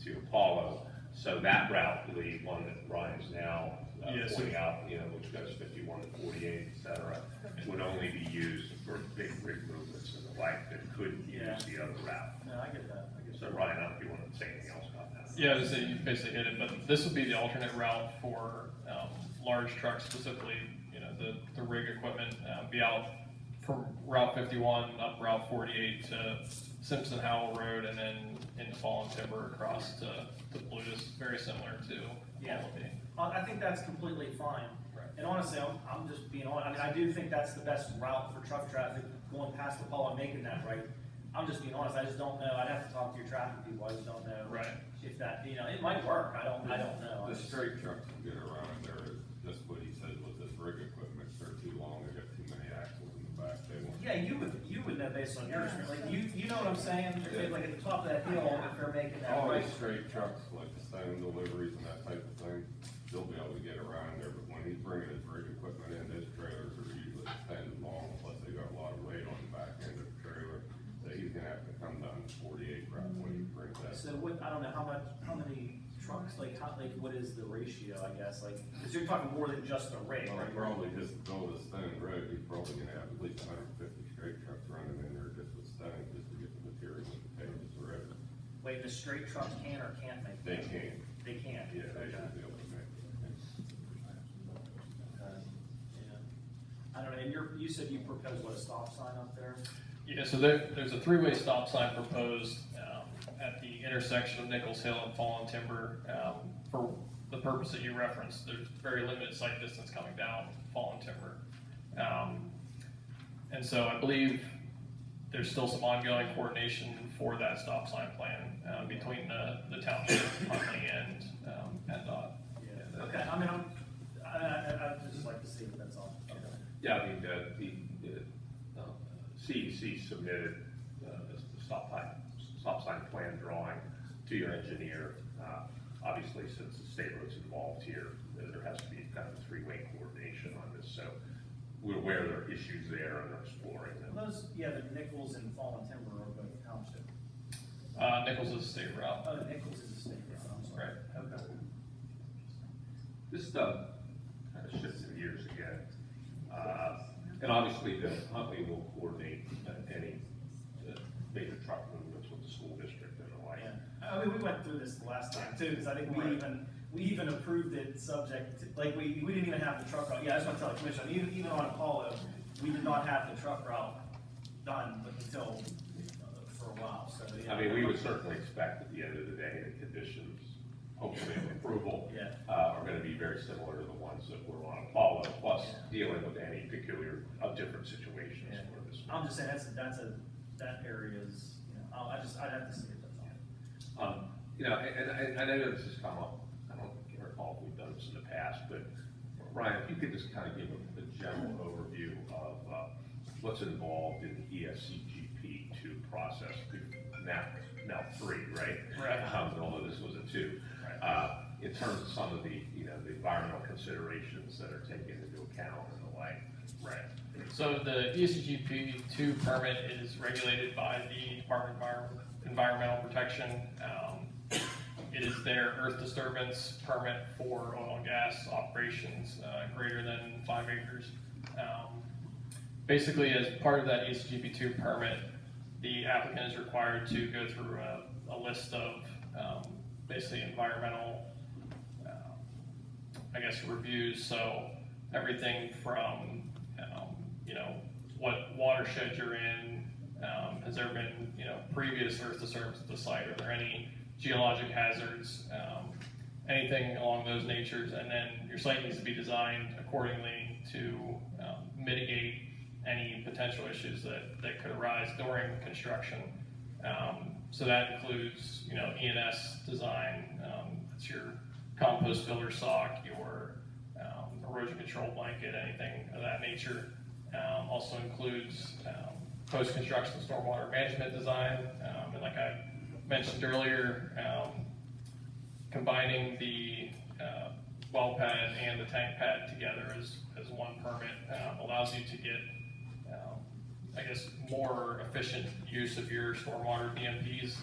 to Apollo, so that route, the one that Ryan's now Yes. pointing out, which goes 51 to 48, et cetera, would only be used for big rig movements and the like that couldn't use the other route. No, I get that, So Ryan, I don't know if you want to say anything else about that. Yeah, so you basically hit it, but this would be the alternate route for, large trucks, specifically, the rig equipment, be out from Route 51 up Route 48 to Simpson Howell Road and then into Fallen Timber across to Blues, very similar to Yeah. Wallaby. I think that's completely fine. Right. And honestly, I'm just being honest, I mean, I do think that's the best route for truck traffic, going past Apollo and making that right. I'm just being honest, I just don't know, I'd have to talk to your traffic people, I just don't know. Right. If that, it might work, I don't know. The straight trucks can get around there, just what he said with this rig equipment, they're too long, they got too many axles in the back, they want. Yeah, you would know based on your experience, like, you know what I'm saying, like at the top of that hill, if they're making that All right. these straight trucks, like the stone deliveries and that type of thing, they'll be able to get around there, but when he's bringing his rig equipment in, his trailers are usually 10 long, plus they got a lot of weight on the back end of the trailer, that he's gonna have to come down 48 route when he brings that. So what, I don't know, how many trucks, what is the ratio, I guess, cause you're talking more than just a rig, Well, right? probably just to build a stone road, he's probably gonna have at least 150 straight trucks running in there just with stone, just to get the material and potatoes to road. Wait, the straight trucks can or can't make? They that? can, They can? yeah, they Okay. should be able to make it. Yeah. I don't know, and you said you proposed what, a stop sign up there? Yeah, so there's a three-way stop sign proposed, at the intersection of Nichols Hill and Fallen Timber. For the purpose that you referenced, there's very limited sight distance coming down Fallen Timber. And so I believe there's still some ongoing coordination for that stop sign plan, between the township, Huntley, and PennDOT. Yeah. Okay, I mean, I'd just like to see it, that's all. Okay. Yeah, I mean, the CEC submitted the stop sign plan drawing to your engineer. Obviously, since the state road's involved here, there has to be kind of a three-way coordination on this, so we're aware there are issues there and are exploring them. Those, the Nichols and Fallen Timber are both township. Nichols is a state route. Oh, Nichols is a state road, I'm sorry. Right. Okay. This kind of shifts in years again. And obviously, the Huntley will coordinate any major truck movements with the school district and the like. Yeah, I mean, we went through this the last time too, because I think we even approved it subject, we didn't even have the truck route. Yeah, I just want to tell the commission, even on Apollo, we did not have the truck route done until, for a while, so. Yeah. I mean, we would certainly expect at the end of the day, the conditions, hopefully of approval, Yeah. are gonna be very similar to the ones that were on Apollo, plus dealing with any peculiar, different situations Yeah. for this. I'm just saying, that area is, I'd have to see it, that's all. And I know this has come up, I don't recall if we've done this in the past, but Ryan, if you could just kind of give a general overview of what's involved in the ESCGP 2 process, now 3, right? Right. Although this was a 2. Right. In terms of some of the, the environmental considerations that are taken into account and the like. Right. So the ESCGP 2 permit is regulated by the Department of Environmental Protection. It is their earth disturbance permit for oil and gas operations greater than 5 acres. Basically, as part of that ESCGP 2 permit, the applicant is required to go through a list of basically environmental, reviews. So everything from what watershed you're in, has there been, previous earth disturbance at the site? Are there any geologic hazards, anything along those natures? And then your site needs to be designed accordingly to mitigate any potential issues that could arise during construction. So that includes, E&S design, it's your compost filter sock, your erosion control blanket, anything of that nature. Also includes post-construction stormwater management design, and like I mentioned earlier, combining the well pad and the tank pad together as one permit allows you to get, I guess, more efficient use of your stormwater BMPs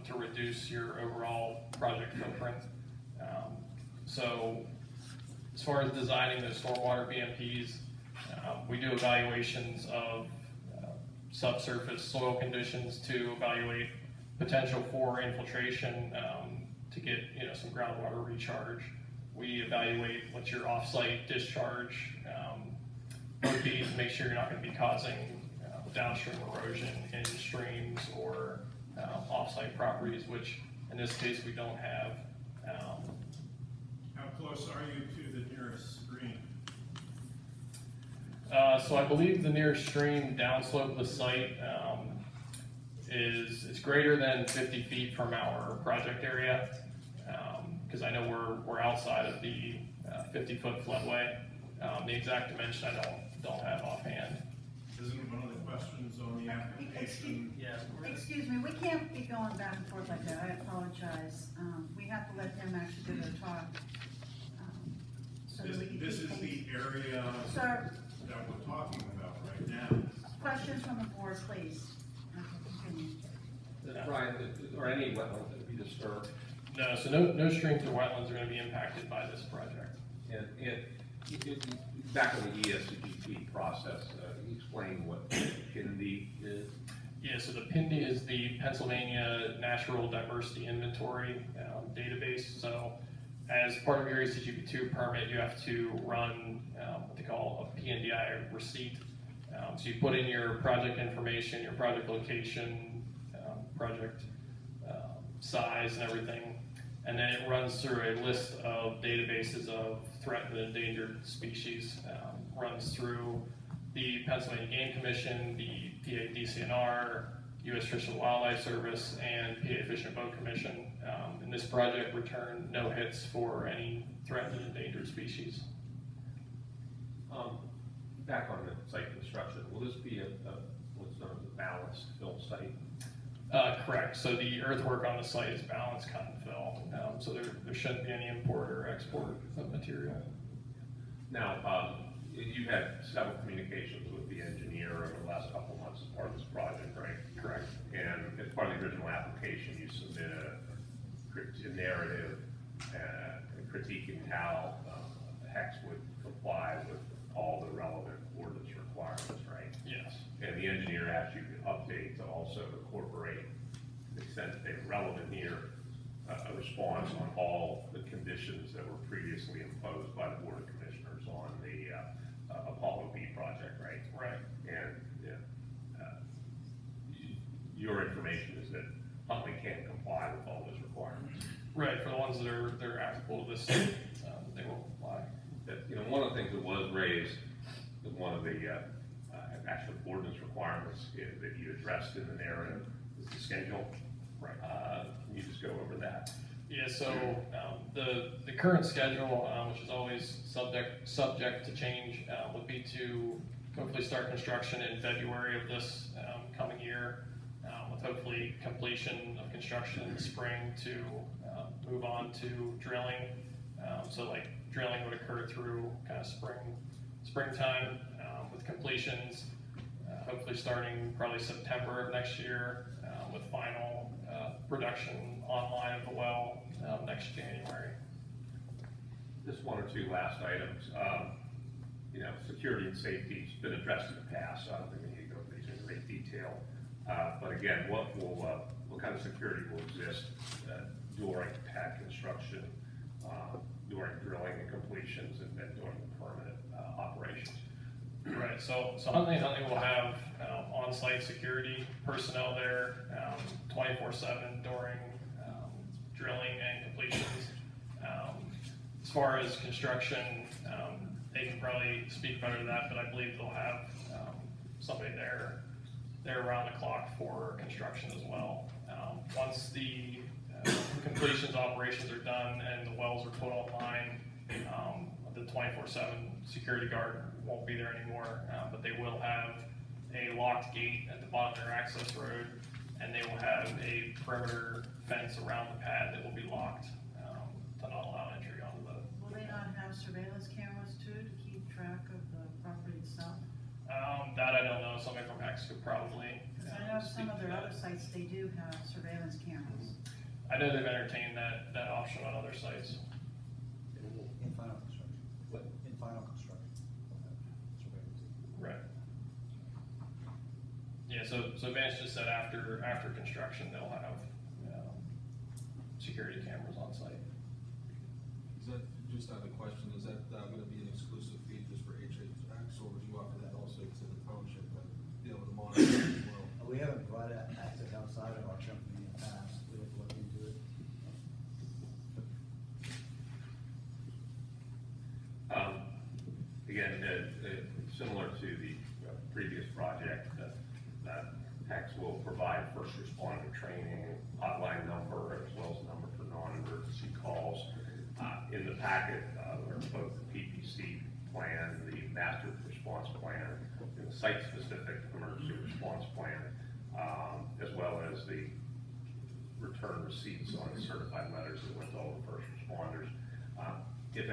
to reduce your overall project footprint. So as far as designing those stormwater BMPs, we do evaluations of subsurface soil conditions to evaluate potential for infiltration to get some groundwater recharge. We evaluate what your offsite discharge would be to make sure you're not going to be causing downstream erosion in streams or offsite properties, which in this case we don't have. How close are you to the nearest stream? So I believe the nearest stream downslope of the site is greater than 50 feet from our project area, because I know we're outside of the 50-foot floodway. The exact dimension I don't have offhand. Isn't one of the questions on the application? Excuse me, we can't be going back and forth like that, I apologize. We have to let them actually do their talk. So that we can This keep is things- the area Sir, that we're talking about right now. questions from the board, please. Okay, continue. Brian, are any wetlands that be disturbed? No, so no streams or wetlands are going to be impacted by this project. And back in the ESCGP process, explain what PIND is. Yeah, so the PIND is the Pennsylvania Natural Diversity Inventory database. So as part of your ECGP2 permit, you have to run what they call a PNDI receipt. So you put in your project information, your project location, project size and everything, and then it runs through a list of databases of threatened and endangered species, runs through the Pennsylvania Game Commission, the PA DCNR, U.S. Fish and Wildlife Service, and PA Fish and Boat Commission. And this project returned no hits for any threatened and endangered species. Back on the site construction, will this be what's known as a balanced fill site? Correct. So the earthwork on the site is balanced cut and fill. So there shouldn't be any import or export of material. Now, you had several communications with the engineer over the last couple of months as part of this project, right? Correct. And as part of the original application, you submitted a narrative critiquing how HEX would comply with all the relevant ordinance requirements, right? Yes. And the engineer asked you to update to also incorporate, to the extent that they're relevant here, a response on all the conditions that were previously imposed by the Board of Commissioners on the Apollo B project, right? Right. And your information is that Huntley can't comply with all those requirements. Right. For the ones that are applicable to this site, they will comply. That, one of the things that was raised, one of the actual ordinance requirements that you addressed in the narrative is the schedule. Right. Can you just go over that? Yeah, so the current schedule, which is always subject to change, would be to hopefully start construction in February of this coming year, with hopefully completion of construction in the spring to move on to drilling. So like drilling would occur through kind of springtime, with completions hopefully starting probably September of next year, with final production online of the well next January. Just one or two last items. Security and safety has been addressed in the past, so I don't think we need to go into these in great detail. But again, what kind of security will exist during pad construction, during drilling and completions, and then during the permanent operations? Right, so Huntley will have on-site security personnel there 24/7 during drilling and completions. As far as construction, they can probably speak better to that, but I believe they'll have somebody there around the clock for construction as well. Once the completions operations are done and the wells are put online, the 24/7 security guard won't be there anymore, but they will have a locked gate at the bottom of their access road, and they will have a perimeter fence around the pad that will be locked, to not allow entry onto the. Will they not have surveillance cameras too to keep track of the property itself? That I don't know, somebody from Hex could probably. Because I know speak some of to their that. other sites, they do have surveillance cameras. I know they've entertained that option on other sites. In final construction. What? In final construction. Surveillance. Right. Yeah, so Vance just said after construction, they'll have, security cameras on site. Is that, just out of the question, is that gonna be an exclusive fee just for HHX, or would you offer that also to the township, and be able to monitor as well? We haven't provided access outside of our company in the past, we have to look into it. Again, similar to the previous project, that Hex will provide first responder training, hotline number, as well as a number for non-emergency calls. In the packet, are both the PPC plan, the master response plan, and the site-specific emergency response plan, as well as the return receipts on certified letters that went to all the first responders. If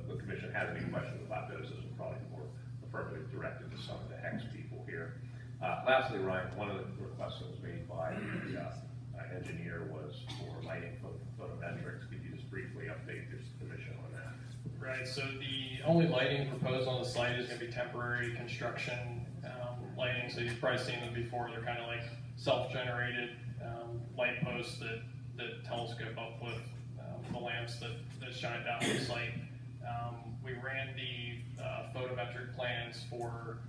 the commission has any questions about those, this will probably be more appropriately directed to some of the Hex people here. Lastly, Ryan, one of the requests that was made by the engineer was for lighting photometrics. Could you just briefly update this commission on that? Right, so the only lighting proposed on the site is gonna be temporary construction, lighting, so you've probably seen them before, they're kind of like self-generated, light posts that telescope up with, the lamps that shine down the site. We ran the, photometric plans for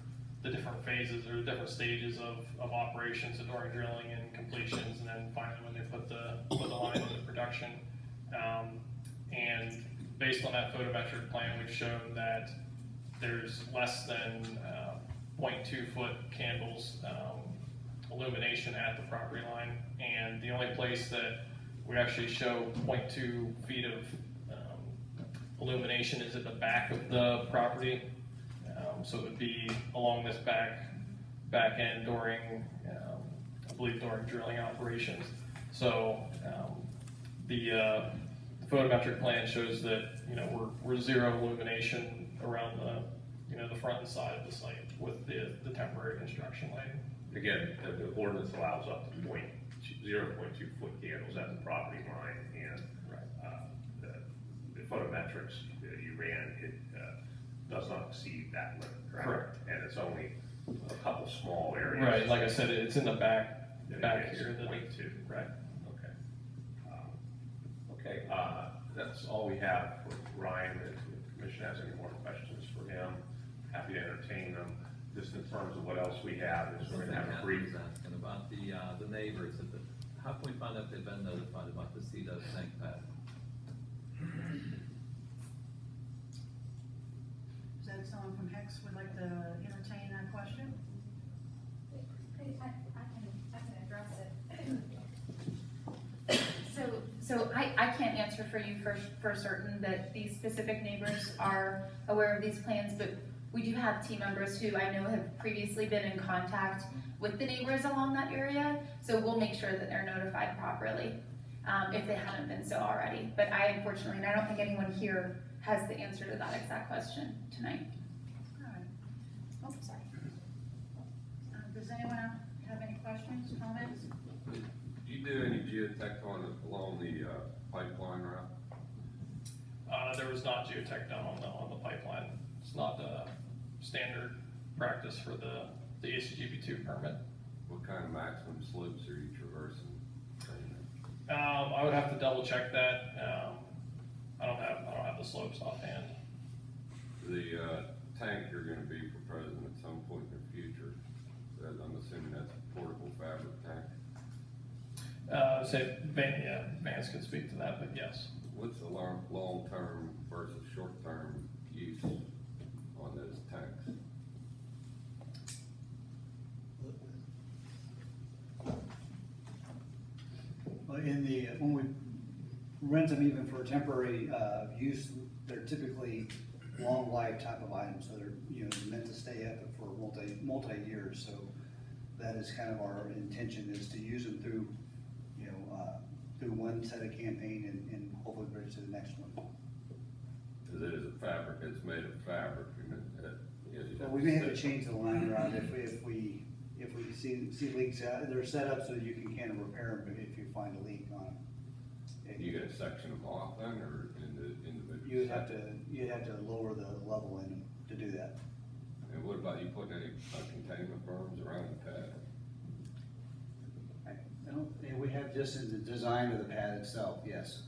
the different phases or the different stages of operations, so during drilling and completions, and then finally when they put the line into production. And based on that photometric plan, we've shown that there's less than 0.2 foot candles illumination at the property line, and the only place that we actually show 0.2 feet of illumination is at the back of the property. So it would be along this back end during, I believe during drilling operations. So the photometric plan shows that, we're zero illumination around the front and side of the site with the temporary construction lighting. Again, the ordinance allows up to 0.2 foot candles at the property line, and the photometrics that you ran, it does not exceed that limit, correct? Correct. And it's only a couple small areas. Right, like I said, it's in the back here. 0.2. Right. Okay. Okay, that's all we have for Ryan. If the commission has any more questions for him, happy to entertain them. Just in terms of what else we have, is we're gonna have a brief. Asking about the neighbors, how can we find out if they've been notified about the CEDO tank pad? Is that someone from Hex would like to entertain that question? I can address it. So I can't answer for you for certain that these specific neighbors are aware of these plans, but we do have team members who I know have previously been in contact with the neighbors along that area, so we'll make sure that they're notified properly, if they haven't been so already. But I unfortunately, and I don't think anyone here has the answer to that exact question tonight. All right. Oh, sorry. Does anyone else have any questions, comments? Do you do any geotech along the pipeline route? There was not geotech done on the pipeline. It's not standard practice for the ACGB2 permit. What kind of maximum slopes are you traversing? I would have to double check that. I don't have the slopes offhand. The tank you're gonna be proposing at some point in the future, I'm assuming that's a portable fabric tank? Vance could speak to that, but yes. What's the long-term versus short-term use on those tanks? When we rent them even for temporary use, they're typically long life type of items, so they're, you know, meant to stay up for multi-years, so that is kind of our intention, is to use them through, you know, through one set of campaign and hopefully bridge to the next one. Cause it is a fabric, it's made of fabric, and you know, you Well, we may have to change the line around if we see leaks out, they're set up so you can kind of repair them if you find a leak on them. You gotta section them off then, or in the individual? You'd have to lower the level in them to do that. And what about you putting any containment berms around the pad? We have just in the design of the pad itself, yes.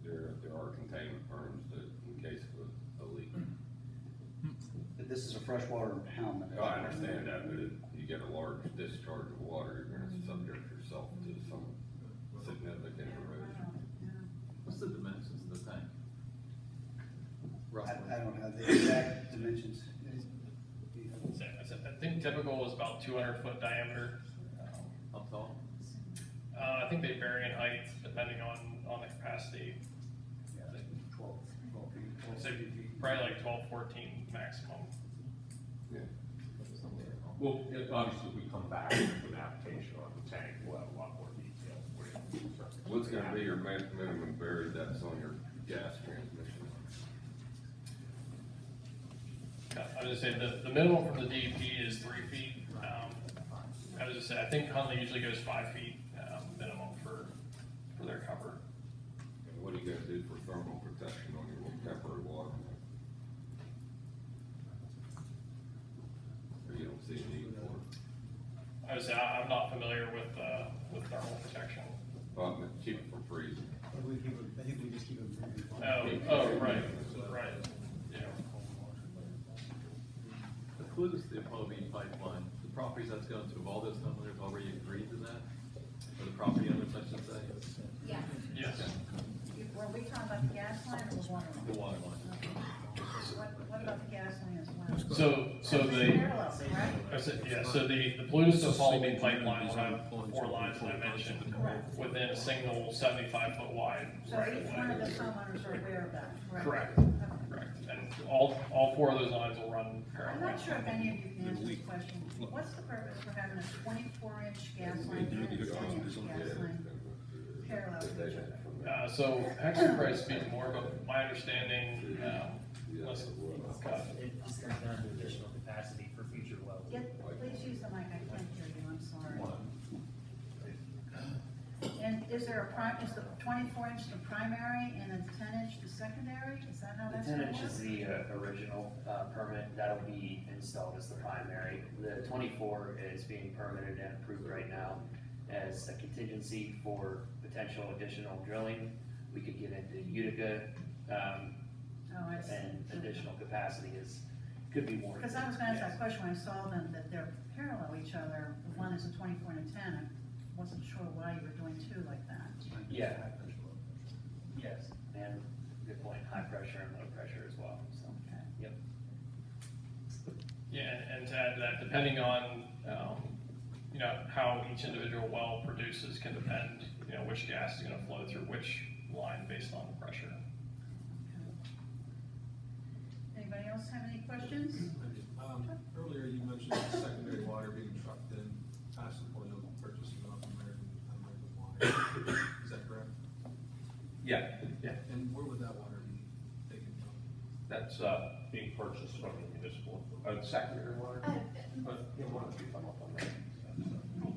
There are containment berms that, in case of a leak. But this is a freshwater impoundment. Oh, I understand that, but if you get a large discharge of water, you're gonna subject yourself to some significant erosion. What's the dimensions of the tank? Roughly. I don't have the exact dimensions. I think typical is about 200-foot diameter. How tall? I think they vary in height depending on the capacity. 12 feet. So probably like 12, 14 maximum. Yeah. Well, obviously, we come back with an application on the tank, we'll have a lot more detail for you. What's gonna be your minimum buried depths on your gas transmission? I was just saying, the minimum from the DEP is 3 feet. I was just saying, I think Huntley usually goes 5 feet minimum for their cover. And what are you gonna do for thermal protection on your little temporary water line? Or you don't see a need for it? I would say, I'm not familiar with thermal protection. Well, keep it from freezing. I think we just keep them. Right. Yeah. The Clues, the Apollo B pipeline, the properties that's going to, have all those homeowners already agreed to that? Or the property owners, I should say? Yeah. Yes. Were we talking about the gas line or the water line? The water line. What about the gas line as well? So the, Parallel, right? I said, yeah, so the Plutus to Apollo B pipeline will have 4 lines that I mentioned within a single 75-foot wide So right each of one of way. those homeowners are aware of that, Correct. Okay. Correct. And all 4 of those lines will run I'm parallel. not sure if any of you can answer this question. What's the purpose for having a 24-inch gas line and a 10-inch gas line parallel to each other? So Hexter probably speak more, but my understanding, let's cut. It just comes down to additional capacity for future wells. Please use the mic, I can't hear you, I'm sorry. And is there is the 24-inch the primary and the 10-inch the secondary? Is that how The that's 10 gonna inch work? is the original permit, that'll be installed as the primary. The 24 is being permitted and approved right now as a contingency for potential additional drilling. We could get into Utica, Oh, I see. and additional capacity could be more. Because I was gonna ask that question when I saw them, that they're parallel each other. One is a 24 and a 10. I wasn't sure why you were doing 2 like that. Yeah. Yes, and good point, high pressure and low pressure as well, so, yep. Yeah, and to add to that, depending on, how each individual well produces can depend, which gas is gonna flow through which line based on the pressure. Anybody else have any questions? Earlier you mentioned secondary water being trucked in past the point of purchasing off American Water. Is that correct? Yeah, And where would that water be taken from? that's, being purchased from the municipal, secondary water. But, why don't you come up on that?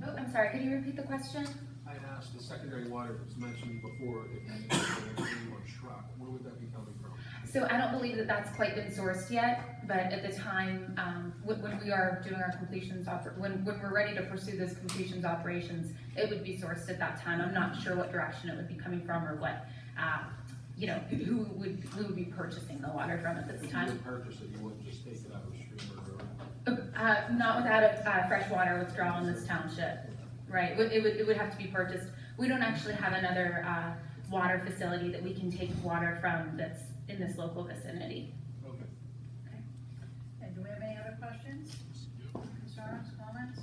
Oh, I'm sorry, could you repeat the question? I asked, the secondary water was mentioned before, if you were truck, where would that be coming from? So I don't believe that that's quite been sourced yet, but at the time, when we are doing our completions, when we're ready to pursue those completions operations, it would be sourced at that time. I'm not sure what direction it would be coming from or what, who would be purchasing the water from at this If you time. would purchase it, you wouldn't just take it out of the stream or river? Not without a freshwater withdrawal in this township, right? It would have to be purchased. We don't actually have another water facility that we can take water from that's in this local vicinity. Okay. And do we have any other questions? Concerns, comments?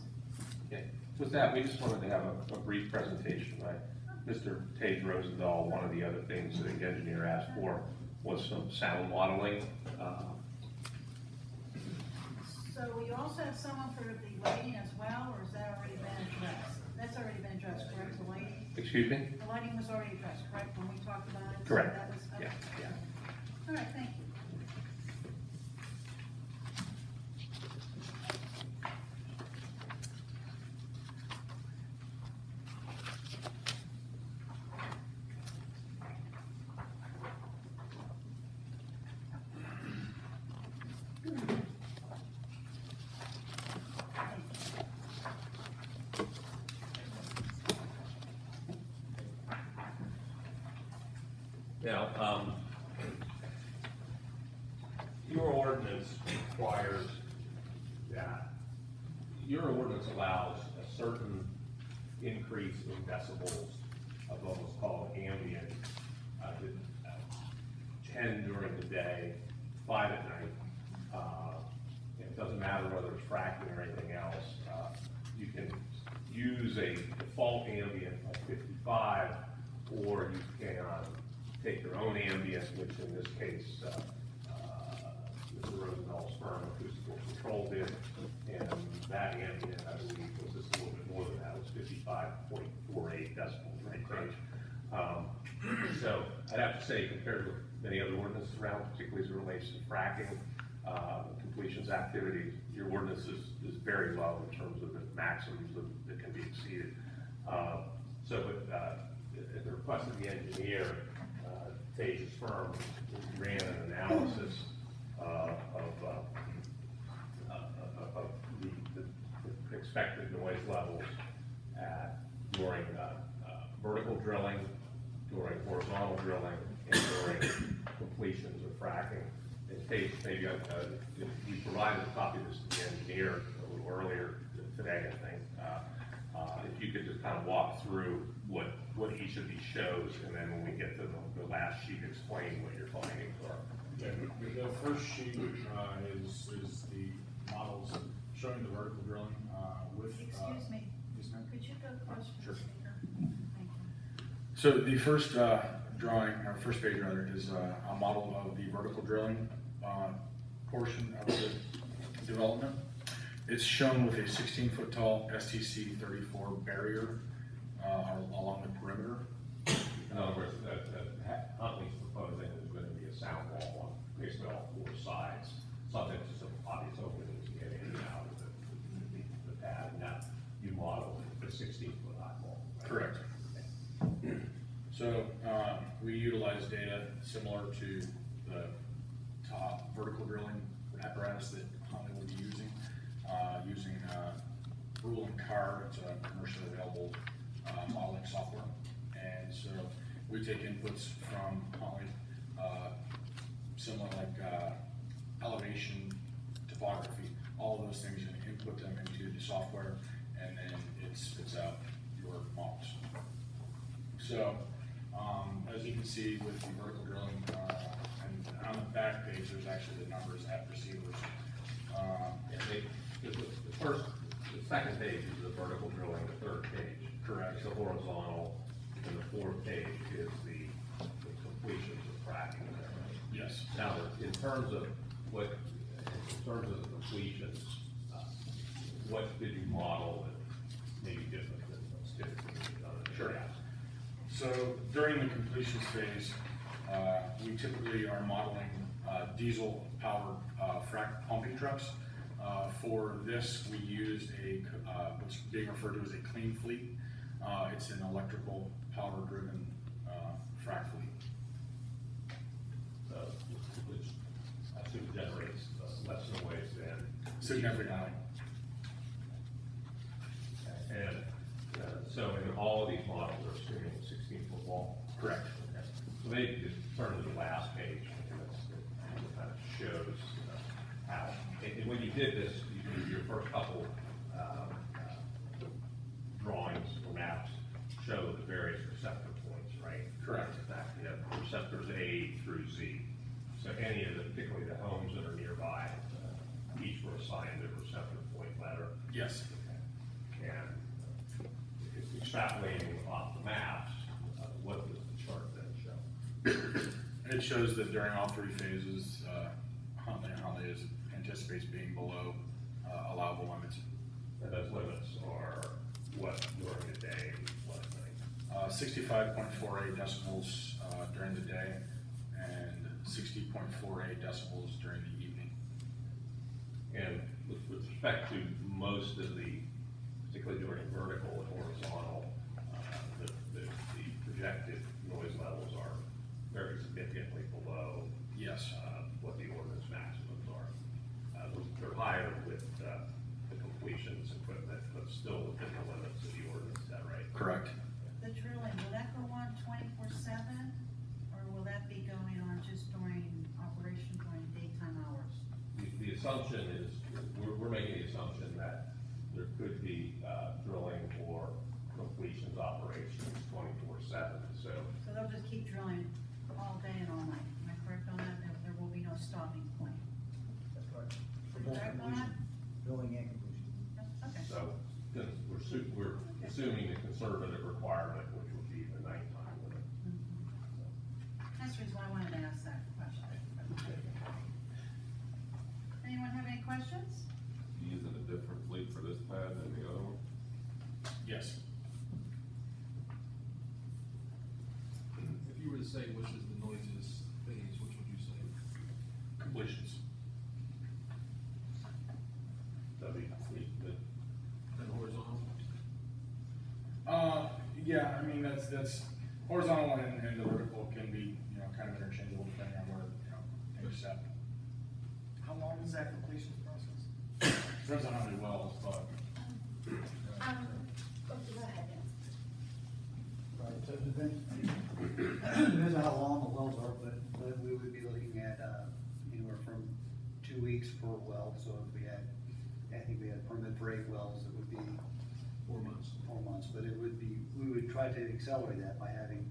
Okay, with that, we just wanted to have a brief presentation, right? Mr. Tage Rosendahl, one of the other things that the engineer asked for with some sound modeling. So will you also have someone for the lighting as well, or has that already been addressed? That's already been addressed, correct, the lighting? Excuse me? The lighting was already addressed, correct, when we talked about it? So Correct. that was- okay. Yeah. All right, thank you. Now, your ordinance requires that, your ordinance allows a certain increase in decibels of what was called ambient, 10 during the day, 5 at night. It doesn't matter whether it's fracking or anything else. You can use a default ambient of 55, or you can take your own ambient, which in this case, Mr. Rosenthal's firm, Acoustical Control, did, and that ambient, I believe, was just a little bit more than that, it was 55.48 decibels, right, Paige? So I'd have to say, compared with many other ordinances around, particularly as it relates to fracking, completions activities, your ordinance is very low in terms of the maximums that can be exceeded. At the request of the engineer, Tage's firm ran an analysis of the expected noise levels during vertical drilling, during horizontal drilling, and during completions of fracking. And Tage, maybe we provided a copy of this to the engineer a little earlier today, I think. If you could just kind of walk through what each of these shows, and then when we get to the last sheet, explain what your findings are. Yeah, the first sheet is the models showing the vertical drilling with. Excuse me, Yes, ma'am. could you go closer to Sure. the speaker? Thank you. So the first drawing, or first page rather, is a model of the vertical drilling portion of the development. It's shown with a 16-foot tall STC 34 barrier along the perimeter. In other words, Huntley's proposing there's going to be a sound wall on basically all 4 sides, subject to some obvious openings to get in and out of the pad, and now you model the 16-foot high wall. Right? Correct. So we utilize data similar to the top vertical drilling apparatus that Huntley will be using Rule and Car. It's a commercially available modeling software. And so we take inputs from Huntley, similar like elevation, topography, all of those things, and input them into the software, and then it spits out your models. So, as you can see with the vertical drilling, and on the back page, there's actually the numbers at receivers. The second page is the vertical drilling, the third page. Correct. Is the horizontal, and the fourth page is the completions of fracking. Is that right? Yes. Now, in terms of the completions, what did you model that may be different than what's typically done? Sure. So during the completions phase, we typically are modeling diesel-powered frac pumping trucks. For this, we used what's being referred to as a clean fleet. It's an electrical power-driven frac fleet. Which I assume generates less noise than. Significantly. And so in all of these models are assuming a 16-foot wall? Correct. Okay. So maybe just turn to the last page, and it kind of shows how, and when you did this, your first couple drawings or maps show the various receptor points, right? Correct. You have receptors A through Z. So any of the, particularly the homes that are nearby, each were assigned a receptor point letter. Yes. Okay. And extrapolating off the maps, what does the chart then show? It's shows that during all three phases, Huntley anticipates being below allowable limits. And those limits are what during the day, what at night? 65.48 decibels during the day and 60.48 decibels during the evening. And with respect to most of the, particularly during vertical and horizontal, the projected noise levels are very significantly below Yes. what the ordinance maximums are. They're higher with the completions equipment, but still within the limits of the ordinance, is that right? Correct. The drilling, will that go on 24/7, or will that be going on just during operation during daytime hours? The assumption is, we're making the assumption that there could be drilling or completions operations 24/7, so. So they'll just keep drilling all day and all night, am I correct on that? There will be no stopping point? That's correct. Am I correct on that? Building and completion. Okay. So, we're assuming the conservative requirement, which would be the nighttime limit. That's the reason why I wanted to ask that question. Anyone have any questions? Using a different fleet for this pad than the other one? Yes. If you were to say which is the noisiest phase, which would you say? Completions. That'd be the And horizontal? Yeah, I mean, that's horizontal and the vertical can be, kind of interchangeable depending on where, things set. How long is that completion process? Depends on how many wells, but. Go ahead, Right, so it depends on how long the wells are, but we would be looking at, anywhere from 2 weeks per well, so if we had, I think we had permit for 8 wells, it would be 4 months. 4 months, but it would be, we would try to accelerate that by having,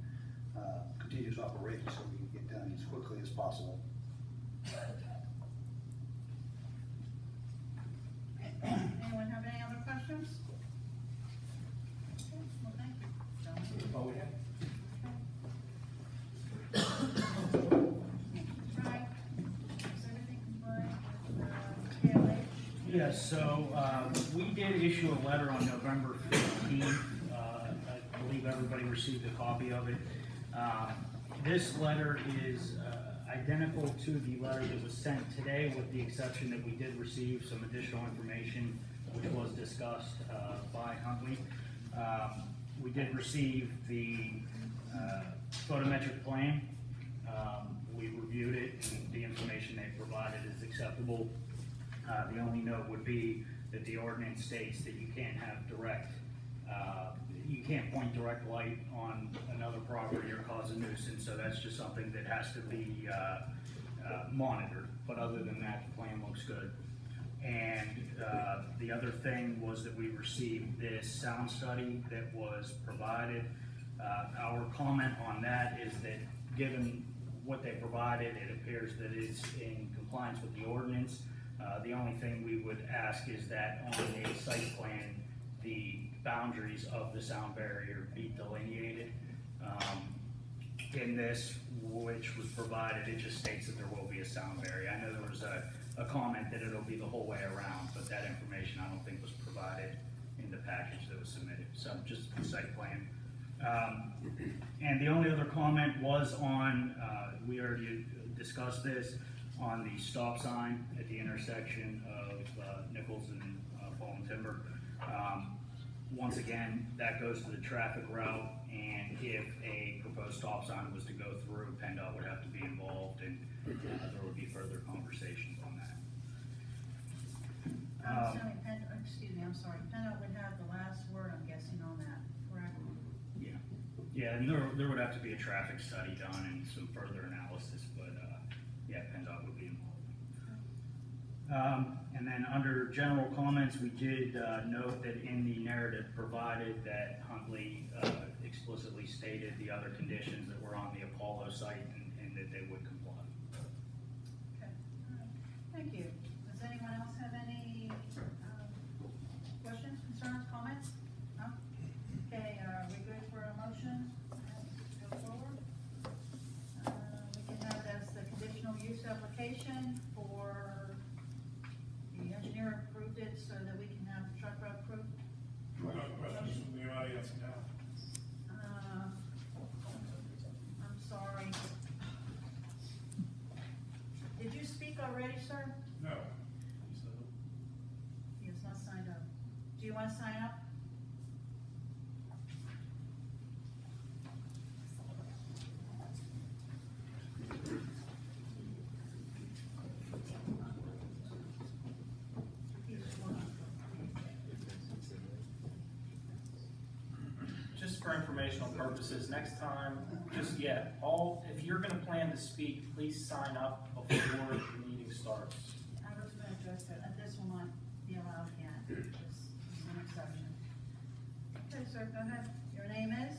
continuous operations so we can get done as quickly as possible. Anyone have any other questions? Okay, well, thank you. Gentlemen. That's all we have. Right, is everything compliant with, KLH? Yes, so, we did issue a letter on November 15th. I believe everybody received a copy of it. This letter is identical to the letter that was sent today, with the exception that we did receive some additional information which was discussed by Huntley. We did receive the photometric plan. We reviewed it, and the information they provided is acceptable. The only note would be that the ordinance states that you can't have direct, you can't point direct light on another property or cause a nuisance, so that's just something that has to be monitored. But other than that, the plan looks good. And the other thing was that we received this sound study that was provided. Our comment on that is that, given what they provided, it appears that it's in compliance with the ordinance. The only thing we would ask is that on a site plan, the boundaries of the sound barrier be delineated. In this, which was provided, it just states that there will be a sound barrier. I know there was a comment that it'll be the whole way around, but that information I don't think was provided in the package that was submitted, so just the site plan. And the only other comment was on, we already discussed this, on the stop sign at the intersection of Nichols and Fallen Timber. Once again, that goes to the traffic route, and if a proposed stop sign was to go through, PennDOT would have to be involved, and there would be further conversations on that. I'm assuming excuse me, I'm sorry, PennDOT would have the last word, I'm guessing, on that, correct? Yeah, and there would have to be a traffic study done and some further analysis, but, yeah, PennDOT would be involved. And then under general comments, we did note that in the narrative provided that Huntley explicitly stated the other conditions that were on the Apollo site and that they would comply. Okay, all right, thank you. Does anyone else have any questions, concerns, comments? No? Okay, are we good for a motion? Go forward? We can have that muted so that we can have the truck route crew? Questions from the audience now? I'm sorry. Did you speak already, sir? No. He is not signed up. Do you want to sign up? Just for informational purposes, next time, if you're gonna plan to speak, please sign up before the meeting starts. I was going to address that. This will not be allowed again. This is an exception. Okay, sir, go ahead. Your name is?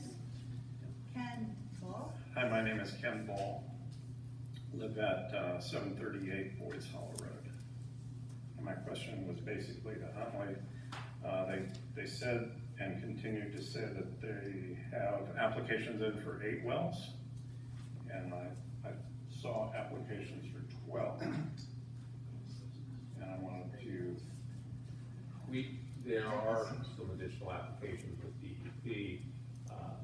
Ken Ball? Hi, my name is Ken Ball. Live at 738 Boys Hollow Road. And my question was basically to Huntley. They said and continue to say that they have applications in for 8 wells. And I saw applications for 12. And I wanted to... There are some additional applications with DEP,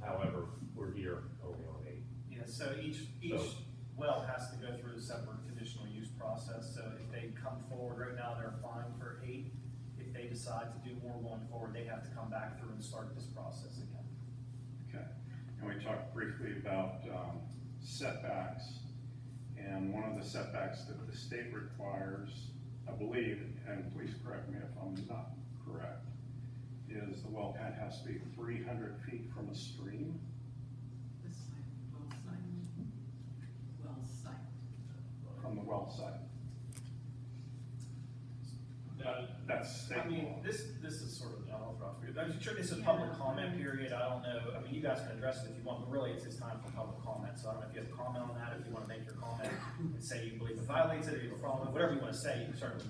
however, we're here only on 8. Yeah, so each well has to go through a separate conditional use process, so if they come forward, right now they're applying for 8. If they decide to do more going forward, they have to come back through and start this process again. Okay. And we talked briefly about setbacks. And one of the setbacks that the state requires, I believe, and please correct me if I'm not correct, is the well pad has to be 300 feet from a stream. From the well site. That's state I mean, law. this is sort of, I don't know if I'm sure it's a public comment period, I don't know, I mean, you guys can address it if you want, but really it's time for public comment, so I don't know if you have a comment on that, if you wanna make your comment and say you believe it violates it, or you have a problem, whatever you wanna say, you certainly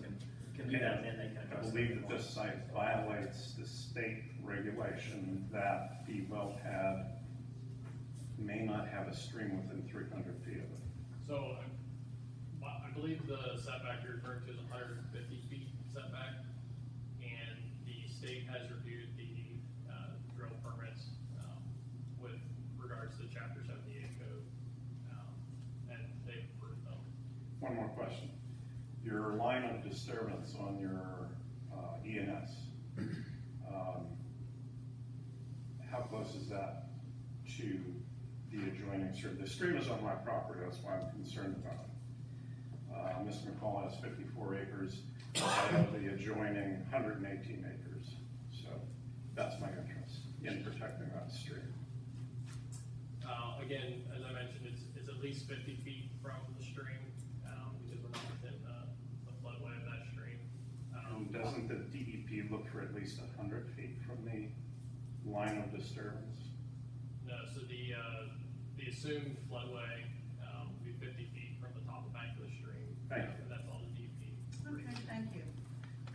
can do that, and then they can I address it. believe that this site violates the state regulation that the well pad may not have a stream within 300 feet of it. So, I believe the setback you're referring to is 150 feet setback, and the state has reviewed the drill permits with regards to Chapter 78 code, and they've approved them. One more question. Your line of disturbance on your ENS, how close is that to the adjoining stream? The stream is on my property, that's why I'm concerned about it. Mr. McCall has 54 acres, I have the adjoining 118 acres. So that's my interest in protecting that stream. Again, as I mentioned, it's at least 50 feet from the stream, because we're not within the floodway of that stream. And doesn't the DEP look for at least 100 feet from the line of disturbance? No, so the assumed floodway would be 50 feet from the top of bank of the stream. Thank you. And that's all the DEP. Okay, thank you.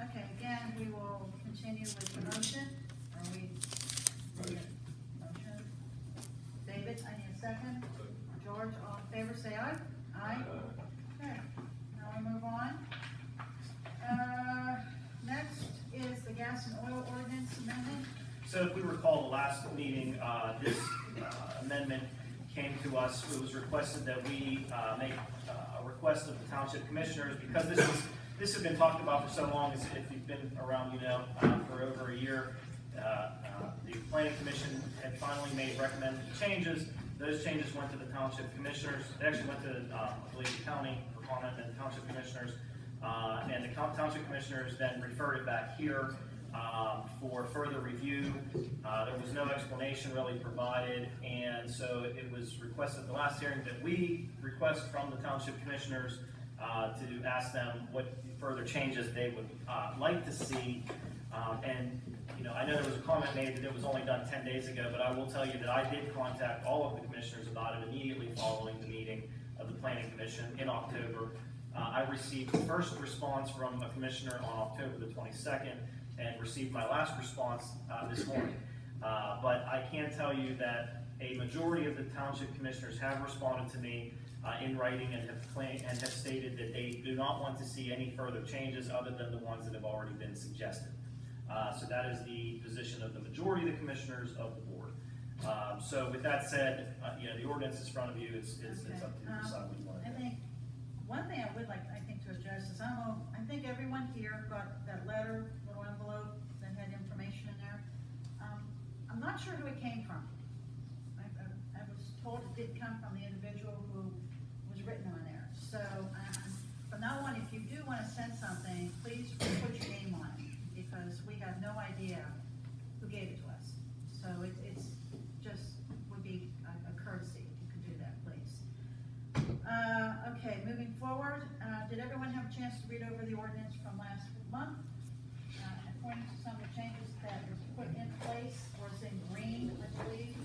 Okay, again, we will continue with the motion. Are we? Motion. David, I need a second. George, all in favor, say aye. Aye. Okay, now we move on. Next is the gas and oil ordinance amendment. So if we recall the last meeting, this amendment came to us, it was requested that we make a request of the township commissioners, because this has been talked about for so long, if you've been around, you know, for over a year. The planning commission had finally made recommended changes. Those changes went to the township commissioners. They actually went to, I believe, the county for comment, and the township commissioners. And the township commissioners then referred it back here for further review. There was no explanation really provided, and so it was requested at the last hearing that we request from the township commissioners to ask them what further changes they would like to see. And you know, I know there was a comment made that it was only done 10 days ago, but I will tell you that I did contact all of the commissioners about it immediately following the meeting of the planning commission in October. I received the first response from a commissioner on October the 22nd and received my last response this morning. But I can tell you that a majority of the township commissioners have responded to me. in writing and have stated that they do not want to see any further changes other than the ones that have already been suggested. So that is the position of the majority of the commissioners of the board. So with that said, the ordinance is in front of you, it's up to you to decide what you want to I do. think, one thing I would like, I think, to address is, I think everyone here got that letter, little envelope that had information in there. I'm not sure who it came from. I was told it did come from the individual who was written on there. So, from now on, if you do want to send something, please put your name on it, because we have no idea who gave it to us. So it's just, would be a courtesy if you could do that, please. Okay, moving forward, did everyone have a chance to read over the ordinance from last month? According to some of the changes that was put in place, was in green, I believe.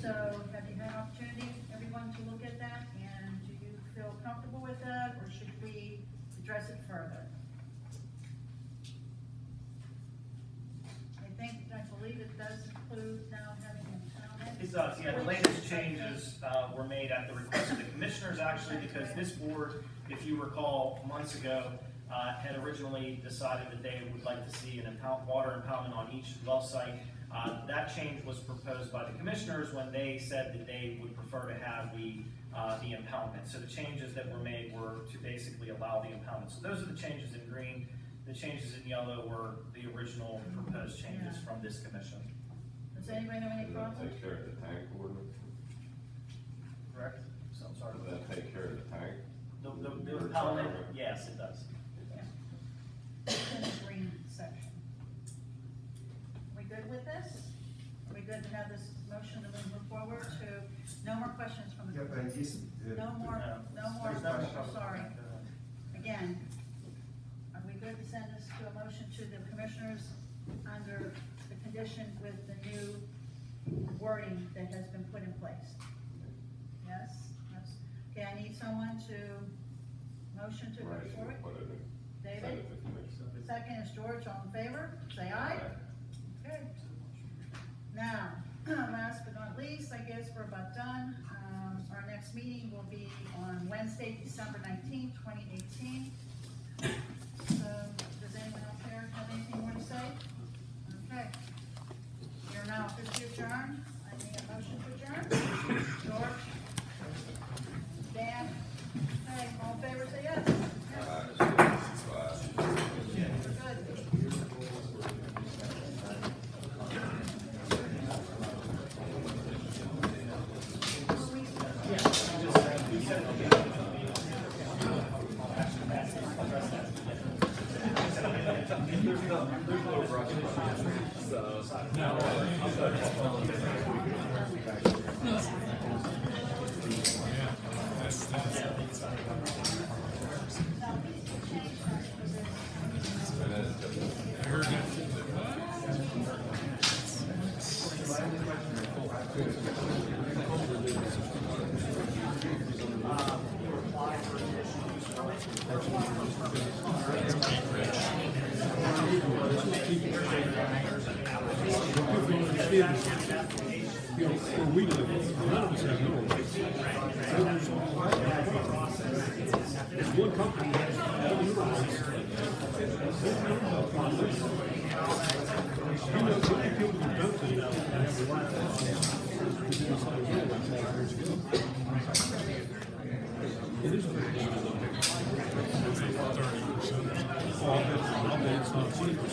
So have you had an opportunity, everyone, to look at that? And do you feel comfortable with that, or should we address it further? I believe it does include now having impoundment. It does, yeah, the latest changes were made at the request of the commissioners, actually, because this board, if you recall, months ago, had originally decided that they would like to see an water impoundment on each well site. That change was proposed by the commissioners when they said that they would prefer to have the impoundment. So the changes that were made were to basically allow the impoundment. So those are the changes in green. The changes in yellow were the original proposed changes from this commission. Does anybody have any Does problems? that take care of the tank ordinance? Correct? So I'm sorry. Does that take care of the tank? The impoundment, yes, it does. In the green section. We good with this? Are we good to have this motion to move forward to, no more questions from the. No more, There's no more I'm sorry. Again, are we good to send this to a motion to the commissioners under the condition with the new wording that has been put in place? Yes? Yes. Okay, I need someone to motion to go forward. David? Second is George, all in favor, say aye. Okay. Now, last but not least, I guess we're about done. Our next meeting will be on Wednesday, December 19th, 2018. So, does anyone else here have anything more to say? Okay. We are now officially adjourned. I need a motion to adjourn. George? Dan? Okay, all in favor, say yes. It's not 20%.